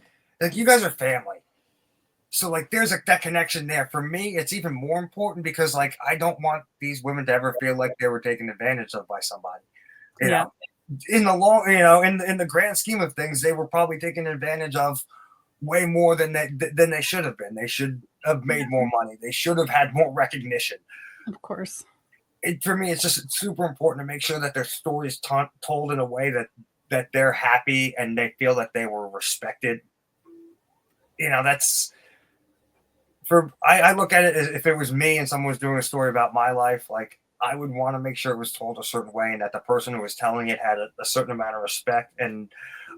you guys are family. So like there's that connection there. For me, it's even more important because like I don't want these women to ever feel like they were taken advantage of by somebody. You know, in the long, you know, in the grand scheme of things, they were probably taken advantage of way more than they should have been. They should have made more money. They should have had more recognition. Of course. For me, it's just super important to make sure that their story is told in a way that they're happy and they feel that they were respected. You know, that's I look at it as if it was me and someone was doing a story about my life, like I would want to make sure it was told a certain way and that the person who was telling it had a certain amount of respect and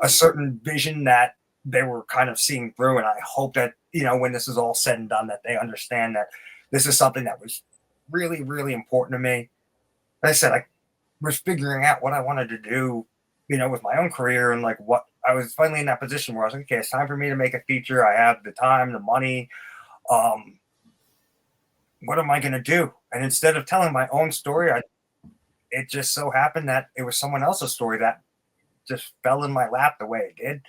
a certain vision that they were kind of seeing through. And I hope that, you know, when this is all said and done, that they understand that this is something that was really, really important to me. Like I said, I was figuring out what I wanted to do, you know, with my own career, and like what I was finally in that position where I was like, okay, it's time for me to make a feature. I have the time, the money. What am I going to do? And instead of telling my own story, it just so happened that it was someone else's story that just fell in my lap the way it did.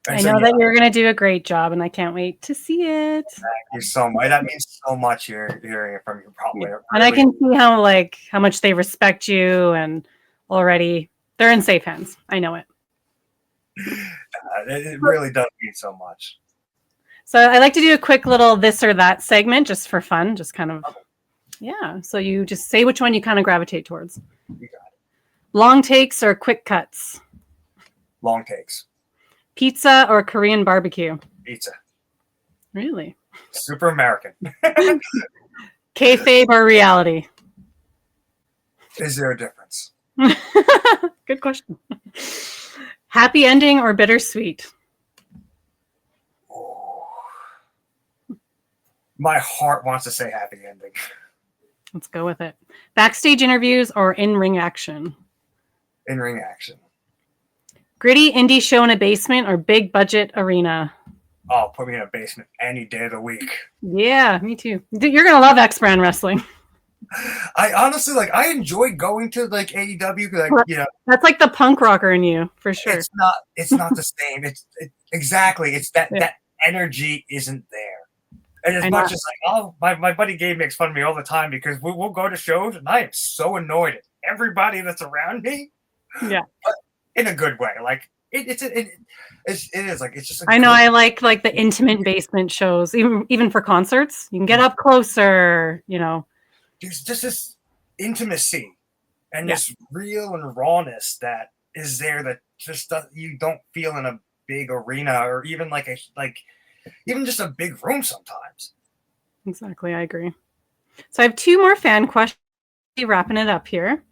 And I know that you're going to do a great job, and I can't wait to see it. Thank you so much. That means so much hearing it from you, probably. Yeah. And I can see how much they respect you, and already they're in safe hands. I know it. It really does mean so much. So I like to do a quick little this or that segment just for fun, just kind of Yeah. So you just say which one you kind of gravitate towards. You got it. Long takes or quick cuts? Long takes. Pizza or Korean barbecue? Pizza. Really? Super American. Kayfabe or reality? Is there a difference? Good question. Happy ending or bittersweet? Oh. My heart wants to say happy ending. Let's go with it. Backstage interviews or in-ring action? In-ring action. Gritty indie show in a basement or big budget arena? Oh, put me in a basement any day of the week. Yeah, me too. You're going to love X-Brand Wrestling. I honestly, I enjoy going to, AEW, because, That's like the punk rocker in you, for sure. It's not the same. Exactly. It's that energy isn't there. And as much as, my buddy Gabe makes fun of me all the time because we'll go to shows and I am so annoyed at everybody that's around me. Yeah. But in a good way. It is it's just. I know. I like the intimate basement shows, even for concerts. You can get up closer. There's just this intimacy and this real and rawness that is there that just you don't feel in a big arena or even even just a big room sometimes. Exactly, I agree. So I have two more fan questions. Wrapping it up here.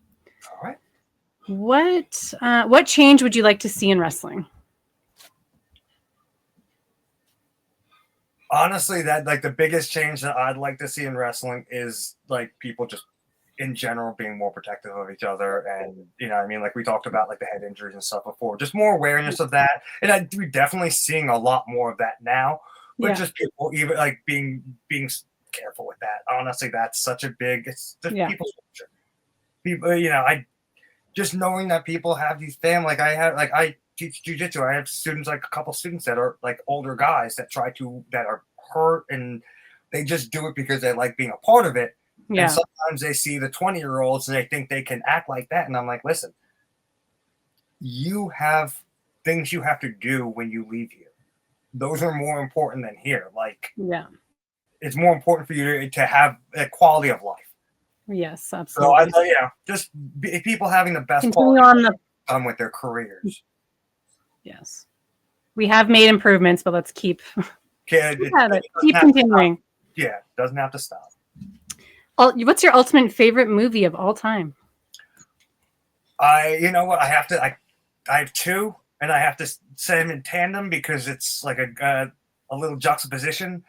All right. What change would you like to see in wrestling? Honestly, that the biggest change that I'd like to see in wrestling is people just in general being more protective of each other, and we talked about the head injuries and stuff before, just more awareness of that, and we're definitely seeing a lot more of that now. But just people even being careful with that. Honestly, that's such a big. It's just people's culture. People, I just knowing that people have these families. I teach jiu-jitsu. I have students, a couple students that are older guys that that are hurt, and they just do it because they like being a part of it. Yeah. And sometimes they see the 20-year-olds and they think they can act like that. And I'm like, listen, you have things you have to do when you leave here. Those are more important than here. It's more important for you to have a quality of life. Yes, absolutely. So just people having the best quality done with their careers. Yes, we have made improvements, but let's keep continuing. Yeah, doesn't have to stop. What's your ultimate favorite movie of all time? You know what? I have two, and I have to say them in tandem because it's a little juxtaposition.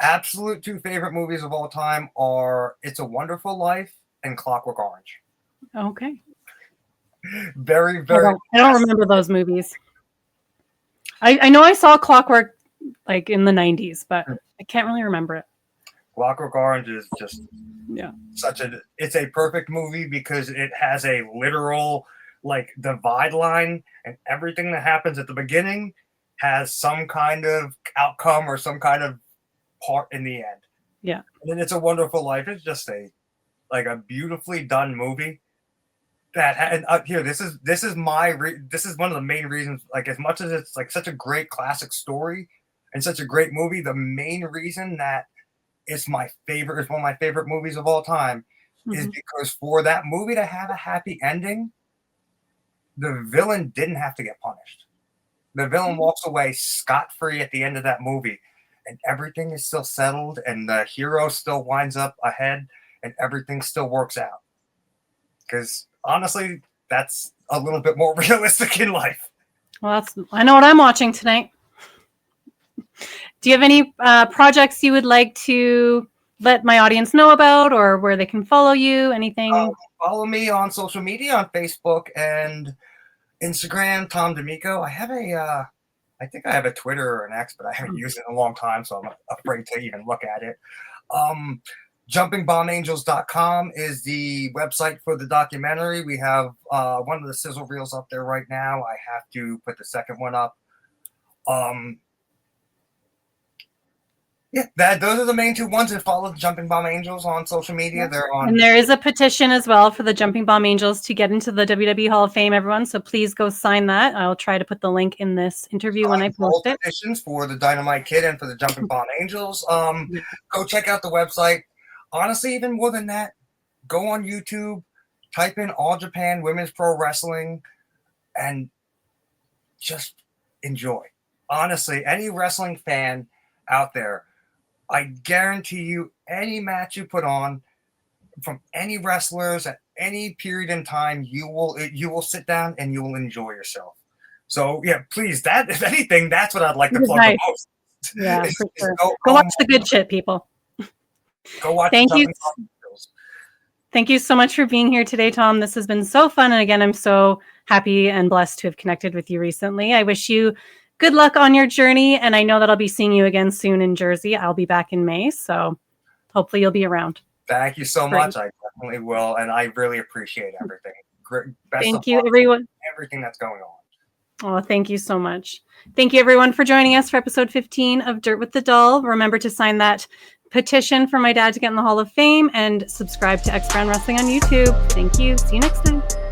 Absolute two favorite movies of all time are It's a Wonderful Life and Clockwork Orange. Okay. Very, very. I don't remember those movies. I know I saw Clockwork in the 90s, but I can't really remember it. Clockwork Orange is just it's a perfect movie because it has a literal divide line, and everything that happens at the beginning has some kind of outcome or some kind of part in the end. Yeah. And then It's a Wonderful Life. It's just a beautifully done movie. And up here, this is one of the main reasons. As much as it's such a great classic story and such a great movie, the main reason that it's one of my favorite movies of all time, is because for that movie to have a happy ending, the villain didn't have to get punished. The villain walks away scot-free at the end of that movie, and everything is still settled, and the hero still winds up ahead, and everything still works out. Because honestly, that's a little bit more realistic in life. Well, I know what I'm watching tonight. Do you have any projects you would like to let my audience know about, or where they can follow you? Anything? Follow me on social media on Facebook and Instagram, Thom DeMicco. I think I have a Twitter or an X, but I haven't used it in a long time, so I'm afraid to even look at it. JumpingBombAngels.com is the website for the documentary. We have one of the sizzle reels up there right now. I have to put the second one up. Those are the main two ones. And follow the Jumping Bomb Angels on social media. They're on. And there is a petition as well for the Jumping Bomb Angels to get into the WWE Hall of Fame, everyone. So please go sign that. I'll try to put the link in this interview when I post it. Petitions for the Dynamite Kid and for the Jumping Bomb Angels. Go check out the website. honestly, even more than that, go on YouTube, type in All Japan Women's Pro Wrestling, and just enjoy. Honestly, any wrestling fan out there, I guarantee you, any match you put on from any wrestlers at any period in time, you will sit down and you will enjoy yourself. So yeah, please, that if anything, that's what I'd like to plug the most. Yeah, for sure. Go watch the good shit, people. Go watch. Thank you. Thank you so much for being here today, Thom. This has been so fun. And again, I'm so happy and blessed to have connected with you recently. I wish you good luck on your journey. And I know that I'll be seeing you again soon in Jersey. I'll be back in May. So hopefully you'll be around. Thank you so much. I definitely will. And I really appreciate everything. Thank you, everyone. Everything that's going on. Oh, thank you so much. Thank you, everyone, for joining us for episode 15 of Dirt with the Doll. Remember to sign that petition for my dad to get in the Hall of Fame and subscribe to X Brand Wrestling on YouTube. Thank you. See you next time.